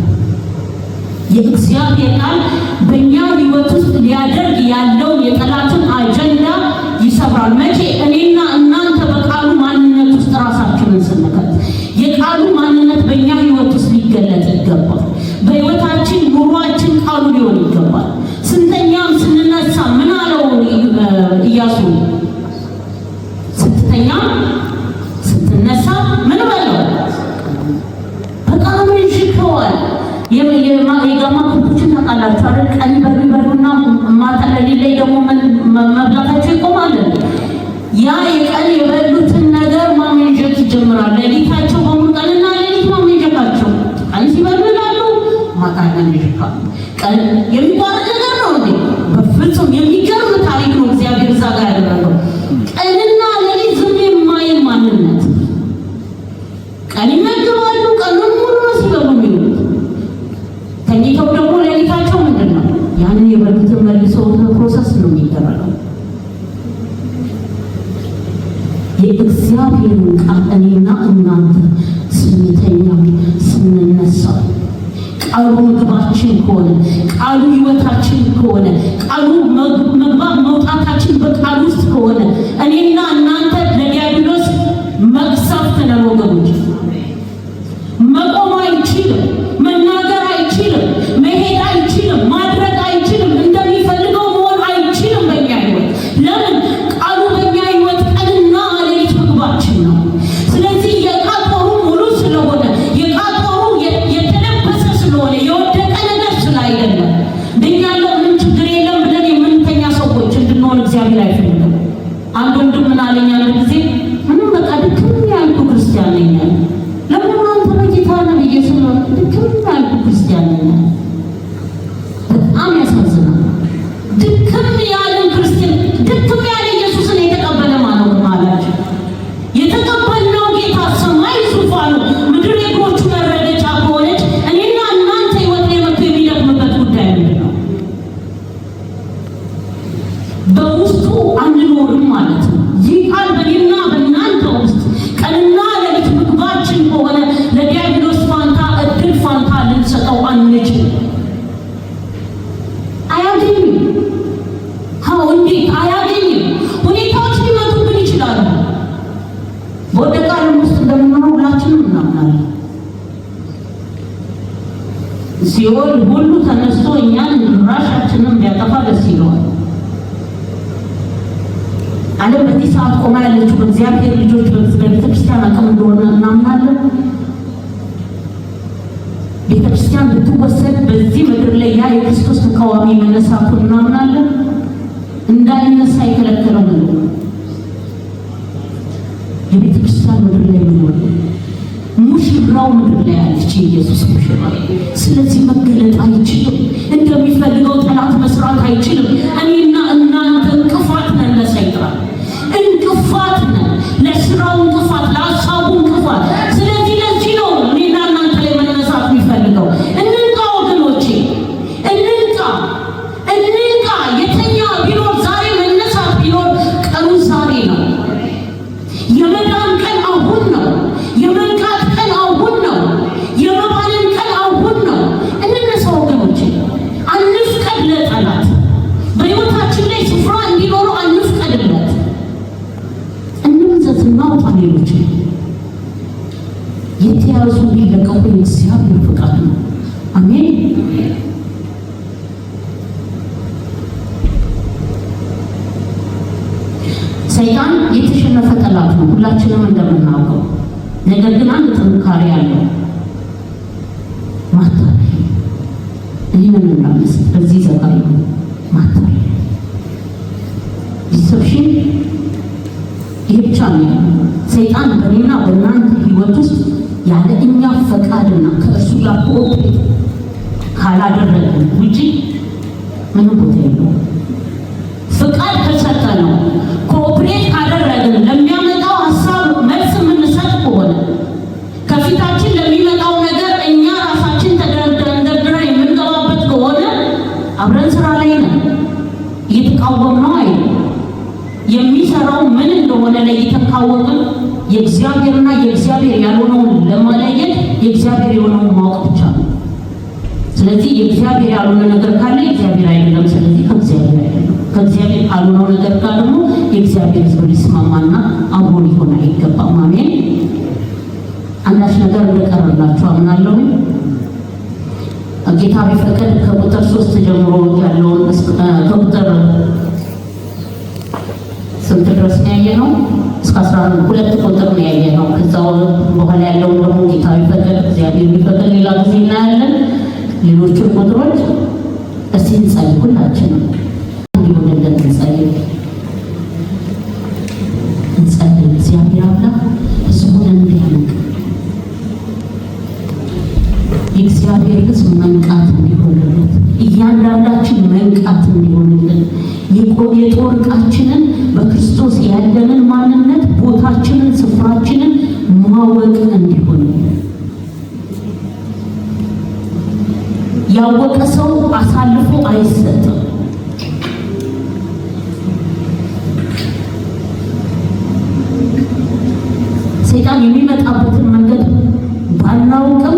የእግዚአብሔር ቃል በእኛ ሕይወት ውስጥ ሊያደርግ ያለውን የጠላትን አጀንዳ ይሰብራል። መቼ? እኔና እናንተ በቃሉ ማንነት ውስጥ ራሳችንን ስንከት፣ የቃሉ ማንነት በእኛ ሕይወት ውስጥ ሊገለጥ ይገባል። በሕይወታችን ኑሯችን ቃሉ ሊሆን ይገባል። ስንተኛም ስንነሳ ምን አለው ኢያሱ? ስትተኛ ስትነሳ ምን በለው? በቃሉ ይሽከዋል። የጋማ ኩቶችን ታውቃላችሁ አይደል? ቀን በሚበሉና ማታ ለሊት ላይ ደግሞ መብላታቸው ይቆማል። ያ የቀን የበሉትን ነገር ማመንጀት ይጀምራል። ሌሊታቸው በሙሉ ቀንና ሌሊት ማመንጀታቸው ቀን ሲበሉ ይላሉ፣ ቀን የሚቋረጥ ነገር ነው እንዴ? በፍጹም የሚገርም ታሪክ ነው እግዚአብሔር እዛ ጋር ያደረገው። ቀንና ሌሊት ዝም የማይል ማንነት። ቀን ይመግባሉ፣ ቀኑን ሙሉ ነው ሲበሉ የሚሉት። ተኝተው ደግሞ ሌሊታቸው ምንድን ነው? ያንን የበሉትን መልሰው ፕሮሰስ ነው የሚደረገው። የእግዚአብሔርን ቃል እኔና እናንተ ስንተኛ ስንነሳ ቃሉ ምግባችን ከሆነ ቃሉ ሕይወታችን ከሆነ ቃሉ መግባት መውጣታችን በቃሉ ውስጥ ከሆነ እኔና እናንተ ለዲያብሎስ መቅሰፍት ነን ወገኖች። መቆም አይችልም፣ መናገር አይችልም፣ መሄድ አይችልም፣ ማድረግ አይችልም፣ እንደሚፈልገው መሆን አይችልም በእኛ ሕይወት። ለምን? ቃሉ በእኛ ሕይወት ቀንና ሌሊት ምግባችን ነው። ስለዚህ የቃል ጦሩ ሙሉ ስለሆነ የቃል ጦሩ የተለበሰ ስለሆነ የወደቀ ነገር ስላይደለ እንደኛ ያለው ምንም ችግር የለም ብለን የምንተኛ ሰዎች እንድንሆን እግዚአብሔር አይፈልግም። አንድ ወንድም ምን አለኝ አንድ ጊዜ፣ ምንም በቃ ድክም ያልኩ ክርስቲያን ነኝ አለ። ለምን አንተ በጌታ ነህ ብዬ ስለው ድክም ያልኩ ክርስቲያን ነኝ አለ። በጣም ያሳዝናል። ድክም ያለን ክርስቲያን፣ ድክም ያለ ኢየሱስን የተቀበለ ማለት የተቀበልነው ጌታ ሰማይ ዙፋኑ ምድር የእግሮቹ መረገጫ ከሆነች እኔና እናንተ ሕይወት ላይ መጥቶ የሚደክምበት ጉዳይ ምንድን ነው? በውስጡ አንኖርም ማለት ነው። ይህ ቃል በእኔና በእናንተ ውስጥ ቀንና ሌሊት ምግባችን ከሆነ ለዲያብሎስ ፋንታ እድል ፋንታ ልንሰጠው አንችልም። አያገኝም። እንዴት አያገኝም? ሁኔታዎች ሊመጡብን ይችላሉ። በወደቀ ዓለም ውስጥ እንደምንኖር ሁላችንም እናምናለን። ሲኦል ሁሉ ተነስቶ እኛን ራሳችንን ቢያጠፋ ደስ ይለዋል። ዓለም በዚህ ሰዓት ቆማ ያለችው በእግዚአብሔር ልጆች በቤተክርስቲያን አቅም እንደሆነ እናምናለን። ቤተክርስቲያን ብትወሰድ በዚህ ምድር ላይ ያ የክርስቶስ ተቃዋሚ መነሳቱን እናምናለን። እንዳይነሳ የከለከለው ነው የቤተክርስቲያን ምድር ላይ የሚኖር ሙሽራው ምድር ላይ ያለች ኢየሱስ ሙሽራ። ስለዚህ መገለጥ አይችልም። እንደሚፈልገው ጠላት መስራት አይችልም። እኔና እናንተ እንቅፋት ነን ለሰይጣን፣ እንቅፋት ነን ለስራው እንቅፋት፣ ለሀሳቡ እንቅፋት። ስለዚህ ለዚህ ነው እኔና እናንተ ላይ መነሳት የሚፈልገው። እንንቃ ወገኖቼ፣ እንንቃ። የተኛ ቢኖር ዛሬ መነሳት ቢኖር ቀኑ ዛሬ ነው። የመዳን ቀን አሁን ነው። የመንቃት ቀን አሁን ነው። የመባልን ቀን አሁን ነው። እንነሳ ወገኖቼ፣ አንፍቀድ ለጠላት በሕይወታችን ላይ ስፍራ እንዲኖሩ አንፍቀድለት። እንምዘዝ፣ እናውጣ። ሌሎች የተያዙ ሊለቀቁ የእግዚአብሔር ፈቃድ ነው። አሜን። ሰይጣን የተሸነፈ ጠላት ነው፣ ሁላችንም እንደምናውቀው። ነገር ግን አንድ ጥንካሬ አለው፣ ማታለል። ይህንን እናምስ በዚህ ዘጋይ ማታለል፣ ዲሰፕሽን። ይህ ብቻ ነው ሰይጣን በእኔና በእናንተ ሕይወት ውስጥ ያለ እኛ ፈቃድና ከእርሱ ጋር ኮኦፕሬት ካላደረግን ውጪ ምንም ቦታ የለውም። ፍቃድ ከሰጠ ነው ኮኦፕሬት ካደረግን ለሚያመጣው ሀሳብ መልስ የምንሰጥ ከሆነ ከፊታችን ለሚመጣው ነገር እኛ ራሳችን ተደርድረን የምንገባበት ከሆነ አብረን ስራ ላይ ነን። እየተቃወምነው አይደለም። የሚሰራው ምን እንደሆነ ለይተን ካወቅን የእግዚአብሔርና የእግዚአብሔር ያልሆነውን ለማለየት የእግዚአብሔር የሆነውን ማወቅ ብቻ ነው። ስለዚህ የእግዚአብሔር ያልሆነ ነገር ካለ የእግዚአብሔር አይደለም። ስለዚህ ከእግዚአብሔር አይደለም። ከእግዚአብሔር ካልሆነው ነገር ጋር ደግሞ የእግዚአብሔር ሕዝብ ሊስማማና አብሮ ሊሆን አይገባም። አሜን። አንዳች ነገር እንደቀረላችሁ አምናለሁ። ጌታ ቢፈቅድ ከቁጥር 3 ጀምሮ ያለውን ከቁጥር ስንት ድረስ ነው ያየነው? እስከ 12 ቁጥር ነው ያየነው። ከዛው በኋላ ያለውን ደግሞ ጌታ ቢፈቅድ እግዚአብሔር ቢፈቅድ ሌላ ጊዜ እናያለን። ሌሎቹን ቁጥሮች እስቲ እንጸልይ። ሁላችንም እንዲሆንልን እንጸልይ። እግዚአብሔር አምላክ ሕዝቡን እንዲያንቅ የእግዚአብሔር ሕዝብ መንቃት እንዲሆንለት እያንዳንዳችን መንቃት እንዲሆንልን የጦር ዕቃችንን በክርስቶስ ያለንን ማንነት ቦታችንን ስፍራችንን ማወቅ እንዲሆንልን ያወቀ ሰው አሳልፎ አይሰጥም። ሰይጣን የሚመጣበትን መንገድ ባናውቅም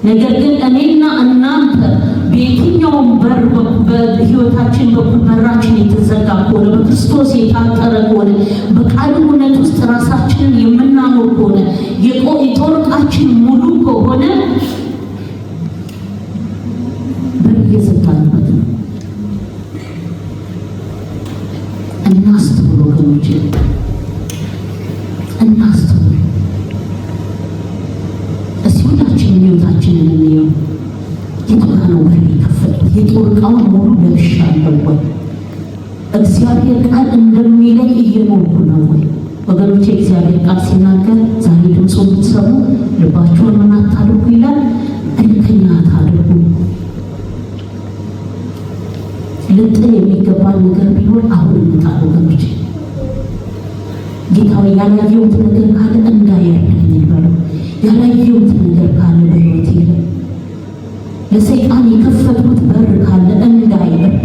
ነገር ግን እኔና እናንተ በየትኛውም በር በሕይወታችን በኩል በራችን የተዘጋ ከሆነ በክርስቶስ የታጠረ ከሆነ በቃሉ እውነት ውስጥ ራሳችንን የምናኖር ከሆነ የጦር ዕቃችን ሙሉ ከሆነ በር እየዘጋንበት ነው። እናስተውል ወገኖቼ፣ እናስተውል። ሁላችንም ሕይወታችንን እንየው። የጦር ነው በር የከፈቱት የጦር ዕቃውን ሙሉ ለብሻለሁ ወይ? እግዚአብሔር ቃል እንደሚለኝ እየኖርኩ ነው ወይ? ወገኖቼ እግዚአብሔር ቃል ሲናገር ዛሬ ድምፁ የምትሰሙ ልባችሁን ምን አታድርጉ ይላል? እልከኛ አታድርጉ። ልጥል የሚገባን ነገር ቢሆን አሁን እንጣል ወገኖቼ። ጌታዊ ያላየሁት ነገር ካለ እንዳያርደኝ ይበለው። ያላየሁት ነገር ካለ በሕይወቴ ላይ ለሰይጣን የከፈትኩት በር ካለ እንዳይበርድ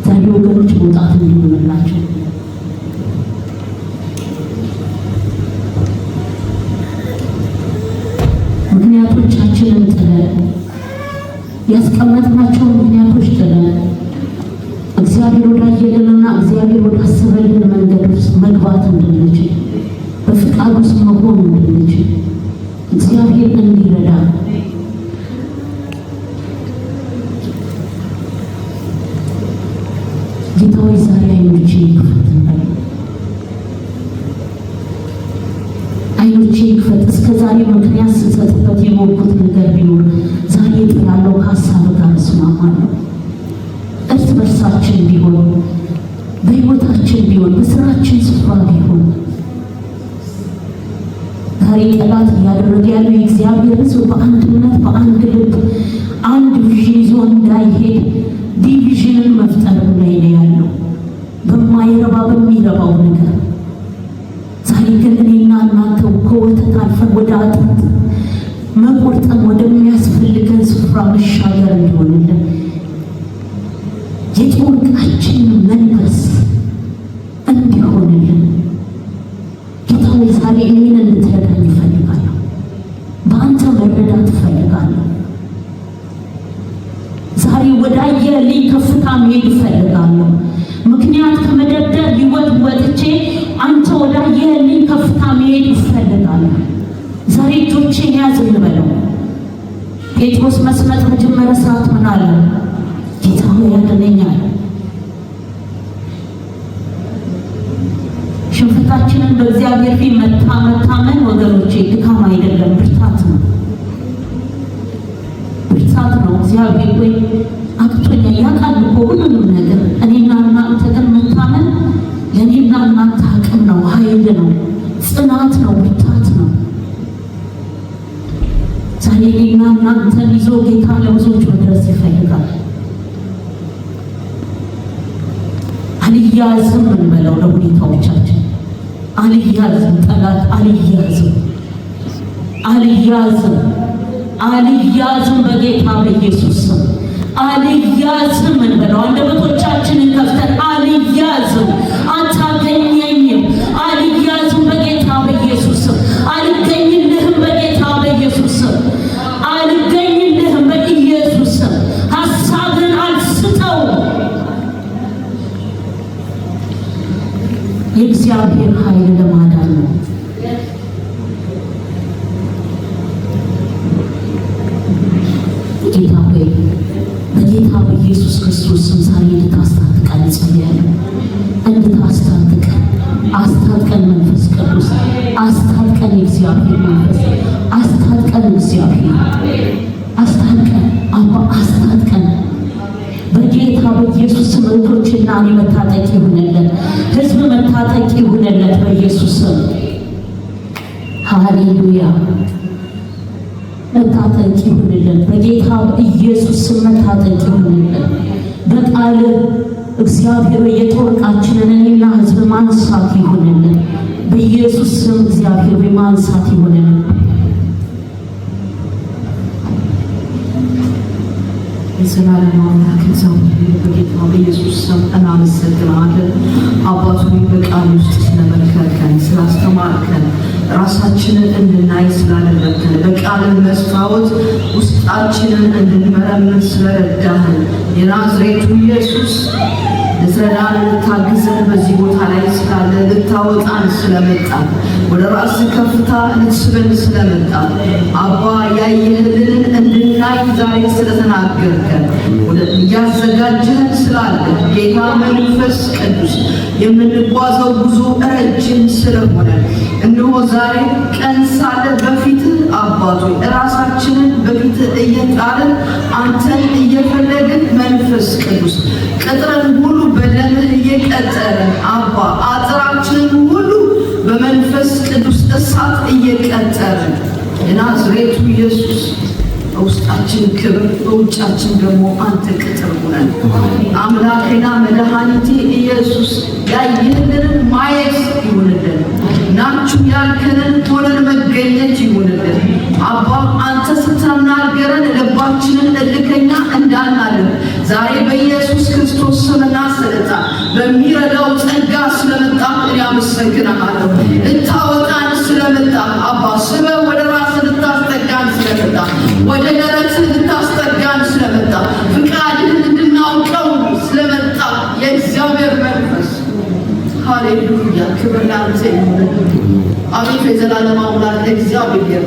ዛሬ ወገኖች መውጣት እንዲሆንላቸው ምክንያቶቻችንን ጥለን ያስቀመጥናቸው ምክንያቶች ጥለን እግዚአብሔር ወዳየልንና እግዚአብሔር ወዳሰበልን መንገድ ውስጥ መግባት እንድንችል በፍቃድ ውስጥ መሆን እንድንችል እግዚአብሔር እንዲረዳ ጌታዊ ዛሬ አይኖቼ ይክፈት እንበል። አይኖቼ ይክፈት። እስከ ዛሬ ምክንያት ስሰጥበት የኖርኩት ነገር ቢኖር ዛሬ ጥላለው ከሀሳብ ጋር እስማማለሁ። እርስ በርሳችን ቢሆን በሕይወታችን ቢሆን በስራችን ስፍራ ቢሆን ዛሬ ጠላት እያደረገ ያለው የእግዚአብሔር ሕዝብ በአንድነት በአንድ ልብ አንድ ቪዥን ይዞ እንዳይሄድ ዲቪዥንን መፍጠር ላይ ነው ያለው በማይረባ በሚረባው ነገር። ዛሬ ግን እኔና እናንተ ከወተት አልፈን ወደ አጥንት መቆርጠም ወደሚያስፈልገን ስፍራ መሻገር እንዲሆንልን የጦር ዕቃችን መንፈስ እንዲሆንልን ጌታዊ ዛሬ እኔን እንድትረዳኝ እፈልጋለሁ። በአንተ መረዳት እፈልጋለሁ። ዛሬ ወዳየልኝ ከፍታ መሄድ እፈልጋለሁ። ምክንያት ከመደርደር ሕይወት ወጥቼ አንተ ወዳየልኝ ከፍታ መሄድ እፈልጋለሁ። ዛሬ እጆቼን ያዝ እንበለው። ጴጥሮስ መስመጥ በጀመረ ሰዓት ምን አለ? ጌታ ሆይ ያድነኛል። ሽንፈታችንን በእግዚአብሔር ፊት መታመን ወገኖቼ ድካም አይደለም፣ ብርታት ነው። ብርታት ነው። እግዚአብሔር ሆይ አቅቶኛል ያውቃል እኮ ሁሉንም ነገር። እኔና እናንተ ግን መታመን ለእኔና እናንተ አቅም ነው፣ ኃይል ነው፣ ጽናት ነው፣ ብርታት ነው። ዛሬ እኔና እናንተን ይዞ ጌታ ለብዙዎች መድረስ ይፈልጋል። አልያዝም እንበለው ለሁኔታዎቻችን። አልያዝም፣ ጠላት አልያዝም፣ አልያዝም፣ አልያዝም፣ በጌታ በኢየሱስ ስም አልያዝም እንበለው። አንደበቶቻችንን ከፍተን አልያዝም፣ አታገኘኝም፣ አልያዝም፣ በጌታ በኢየሱስ ስም አልገኝልህም፣ በጌታ በኢየሱስ ስም አልገኝልህም፣ በኢየሱስ ስም ሀሳብን አልስተውም። የእግዚአብሔር ኃይል ለማዳን ነው። ጌታ ሆይ በጌታ በኢየሱስ ክርስቶስ ስም ዛሬ እንድታስታጥቀን እጸልያለሁ። እንድታስታጥቀን አስታጥቀን፣ መንፈስ ቅዱስ አስታጥቀን፣ የእግዚአብሔር መንፈስ አስታጥቀን፣ እግዚአብሔር አስታጥቀን፣ አባ አስታጥቀን። በጌታ በኢየሱስ ስም እህቶችና እኔ መታጠቅ ይሁንልን፣ ሕዝብ መታጠቅ ይሁንለት፣ በኢየሱስ ስም ሃሌሉያ። መታጠቅ ይሁንልን። በጌታ በኢየሱስ ስም መታጠቅ ይሁንልን። በቃል እግዚአብሔር የጦር ዕቃችንን እኔና ሕዝብ ማንሳት ይሁንልን። በኢየሱስ ስም እግዚአብሔር ማንሳት ይሁንልን። የዘላለም አምላክ እግዚአብሔር በጌታ በኢየሱስ ስም እናመሰግናለን። አባቱ በቃል ውስጥ ስለመከርከን፣ ስላስተማርከን፣ ራሳችንን እንድናይ ስላደረግከን፣ በቃልን መስታወት ውስጣችንን እንድንመረምር ስለረዳህን የናዝሬቱ ኢየሱስ ልትረዳን ልታግዘን በዚህ ቦታ ላይ ስላለ ልታወጣን ስለመጣ ወደ ራስ ከፍታ ልትስበን ስለመጣ አባ ያየህልንን እንድናይ ዛሬ ስለተናገርከን ወደ እያዘጋጀህን ስላለ ጌታ መንፈስ ቅዱስ የምንጓዘው ጉዞ ረጅም ስለሆነ እነሆ ዛሬ ቀን ሳለ በፊትህ አባቶ ራሳችንን በፊትህ እየጣልን አንተን እየፈለግን መንፈስ ቅዱስ ቅጥረን ሁሉ በደምህ እየቀጠርን አባ አጥራችንን ሁሉ በመንፈስ ቅዱስ እሳት እየቀጠርን የናዝሬቱ ኢየሱስ በውስጣችን ክብር በውጫችን ደግሞ አንተ ቅጥር ሆነን አምላኬና መድኃኒቴ ኢየሱስ ያየህልንን ማየት ይሁንልን። ናችሁ ያልከንን ሆነን መገኘት ይሁንልን። አባ አንተ ስትናገረን ልባችንን እልከኛ እንዳናለን ዛሬ በኢየሱስ ክርስቶስ ስምና ስልጣን በሚረዳው ጸጋ ስለመጣ እኔ አመሰግናለሁ። ልታወጣን ስለመጣ አባ ስበህ ወደ ራስህ ልታስጠጋን ስለመጣ ወደ ደረትህ ልታስጠጋን ስለመጣ ፍቃድህን እንድናውቀው ስለመጣ የእግዚአብሔር መንፈስ ሃሌሉያ ክብር ላንተ ይሁን። አቤቱ የዘላለም አምላክ እግዚአብሔር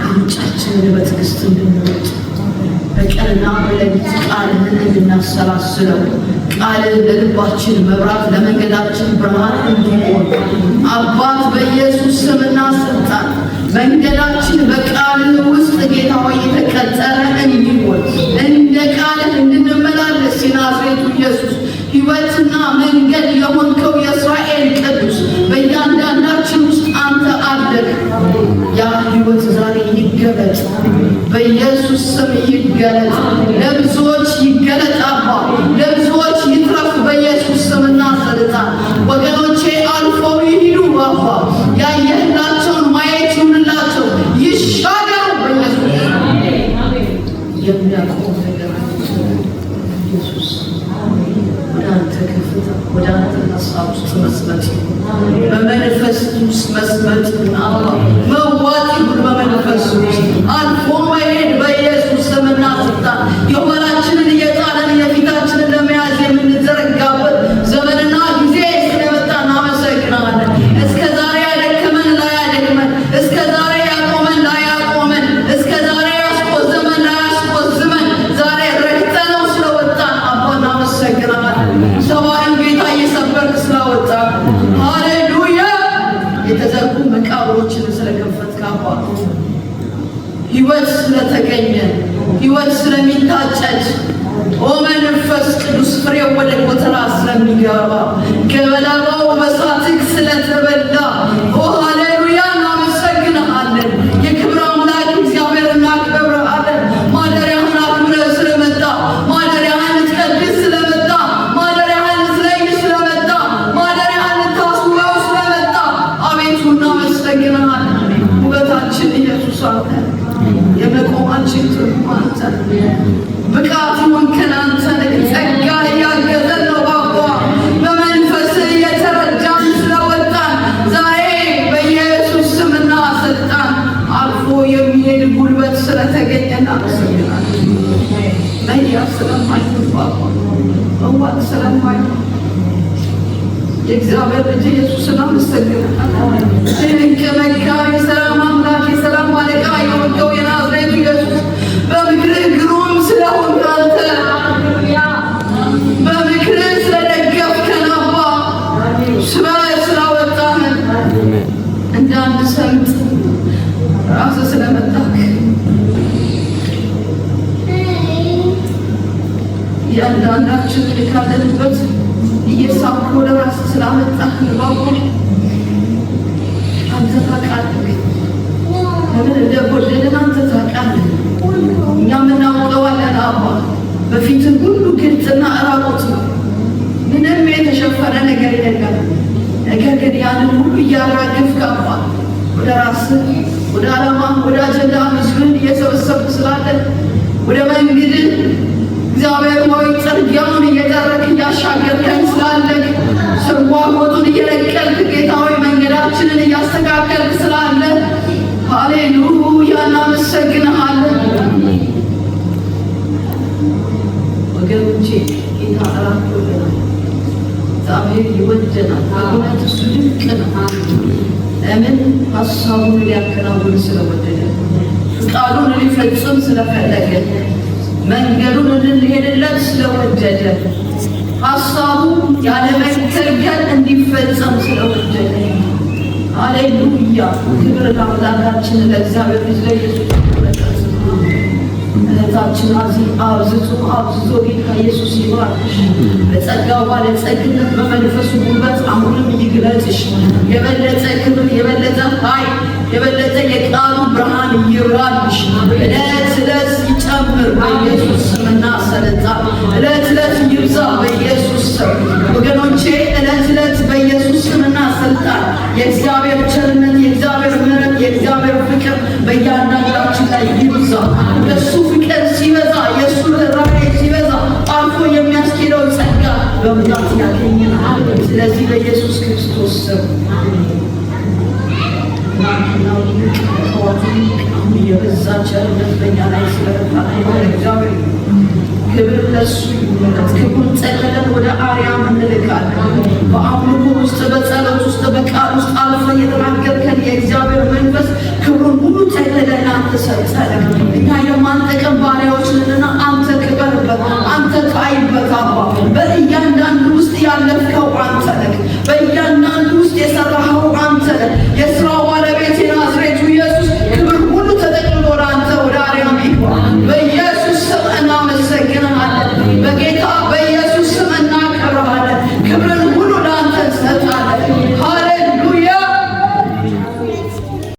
ሩጫችንን በትዕግስት እንድንሮጥ በቀንና በሌሊት ቃልህን እንድናሰላስለው ቃልህ ለልባችን መብራት ለመንገዳችን ብርሃን እንዲሆን አባት በኢየሱስ ስምና ስልጣን መንገዳችን በቃልህ ውስጥ ጌታ ሆይ የተቀጠረ እንዲሆን እንደ ቃልህ እንድንመላለስ የናዝሬቱ ኢየሱስ ሕይወትና መንገድ የሆንከው የእስራኤል ቅዱስ በእያንዳንዳችን ውስጥ አንተ አለህ። ያ ሕይወት ዛሬ ይገለጥ፣ በኢየሱስ ስም ይገለጥ፣ ለብዙዎች ይገለጥ አባ ለብዙዎች ይትረፍ በኢየሱስ ስምና ስልጣን ወገኖቼ አልፈው ይሂዱ አባ ያየህላቸውን ማየት ይሁንላቸው ይሻገሩ በኢየሱስ የሚያቆም ነገር ኢየሱስ ወደ አንተ ከፍታ ወደ አንተ ሀሳብ ውስጥ መስመጥ በመንፈስ ውስጥ መስመጥ አባ መዋጥ ይሁን በመንፈስ ውስጥ አልፎ መሄድ በኢየሱስ ስምና ስልጣን የኋላችንን እየጣለን የፊታችንን ለመያዝ የምንዘረጋበት ዘመንና ጊዜ ስለመጣ እናመሰግናለን። እስከ ዛሬ ያደከመን ላያደክመን፣ እስከ ዛሬ ያቆመን ላያቆመን፣ እስከ ዛሬ ያስቆዘመን ላያስቆዝመን ዛሬ ረግጠነው ስለወጣን አባ እናመሰግናለን። ሰባሪው ጌታ እየሰበርክ ስላወጣን ሃሌሉያ። የተዘጉ መቃብሮችን ስለከፈትክ አባ ሕይወት ስለተገኘ ሕይወት ስለሚታጨድ ኦ መንፈስ ቅዱስ ፍሬው ወደ ጎተራ ስለሚገባ ገበላባው በሳትህ ስለተበላ ኦ ሃሌሉያ እናመሰግንሃለን። የክብር አምላክ እግዚአብሔር እናከብርሃለን። ማደሪያህን አክብረህ ስለመጣ ማደሪያህን ልትቀድስ ስለመጣ ማደሪያህን ልትለይ ስለመጣ ማደሪያህን ልታስውበው ስለመጣ አቤቱ እናመሰግንሃለን። ውበታችን ኢየሱስ አንተ የመቆማችን ትርጉም አንተ ብቃት ሆንከን አንተ ጸጋ እያገዘን ነው ባባ በመንፈስ እየተረዳን ስለወጣን ዛሬ በኢየሱስ ስምና ስልጣን አልፎ የሚሄድ ጉልበት ስለተገኘ እናመሰግናለን። መያዝ ስለማይሆን ባባ መዋጥ ስለማይሆን የእግዚአብሔር ልጅ ኢየሱስን እናመሰግናለን። ድንቅ መጋቢ ሰላም አምላክ የሰላም አለቃ የሆንከው የናዝሬቱ ኢየሱስ በምክርህ ግሩም ስለሆንክ አንተ በምክርህ ስለደገፍከን አባ ስበህ ስላወጣህን እንደ አንድ ሰምጥ ራስህ ስለመጣክ እያንዳንዳችን ካለንበት እየሳብክ ወደ ራስህ ስላመጣህን ባባ አንተ ታውቃለህ። ምን እንደጎደለን አንተ ታውቃለህ። እኛ ምናውቀዋለን አባ በፊትህ ሁሉ ግልጽና እራቁት ነው። ምንም የተሸፈነ ነገር የለም። ነገር ግን ያንን ሁሉ እያራገፍክ አባ ወደ ራስህ ወደ ዓላማ ወደ አጀንዳ ህዝብን እየሰበሰብክ ስላለ ወደ መንገድ እግዚአብሔር ሆይ ጽርጊያውን እየጠረክ እያሻገርከን ስላለህ ስርጓጎጡን እየለቀልክ ጌታ ሆይ መንገዳችንን እያስተካከልክ ስላለ ሃሌሉያ እናመሰግንሃለን። ወገኖቼ ጌታ እራት ወደናል። እግዚአብሔር ይወደናል። በእውነት እሱ ድንቅ ነው። ለምን ሀሳቡን ሊያከናውን ስለወደደ ፍቃዱን ሊፈጽም ስለፈለገ መንገዱን እንድንሄድለት ስለወደደ ሀሳቡ ያለ መከልከል እንዲፈጸም ስለወደደ ሃሌሉያ ክብር ለአምላካችን ለእግዚአብሔር ልጅ ለኢየሱስ ክርስቶስ። እህታችን አብዝቶ ጌታ ኢየሱስ ይባርክሽ። በጸጋው ባለጸግነት በመንፈሱ ጉልበት አሁንም ይግለጽሽ። የበለጠ ክብር የበለጠ ኃይል የበለጠ የቃሉ ብርሃን ይብራልሽ። ዕለት ዕለት ይጨምር በኢየሱስ ስምና ስልጣን። ዕለት ዕለት ይብዛ በኢየሱስ ስም። ወገኖቼ ዕለት ዕለት በኢየሱስ ስምና ስልጣን የእግዚአብሔር ቸርነት የእግዚአብሔር ምሕረት የእግዚአብሔር ፍቅር በእያንዳንዳችን ላይ ይብዛ። የእሱ ፍቅር ሲበዛ የእሱ ራእይ ሲበዛ አልፎ የሚያስኬደው ጸጋ በብዛት ያገኘናል። ስለዚህ በኢየሱስ ክርስቶስ ስም የበዛ ቸርነት በእኛ ላይ ስለመጣ እግዚአብሔር ክብር ለእሱ ይሁን። ክብሩን ጠቅልለን ወደ አርያም እንልካለን። በአምልኮ ውስጥ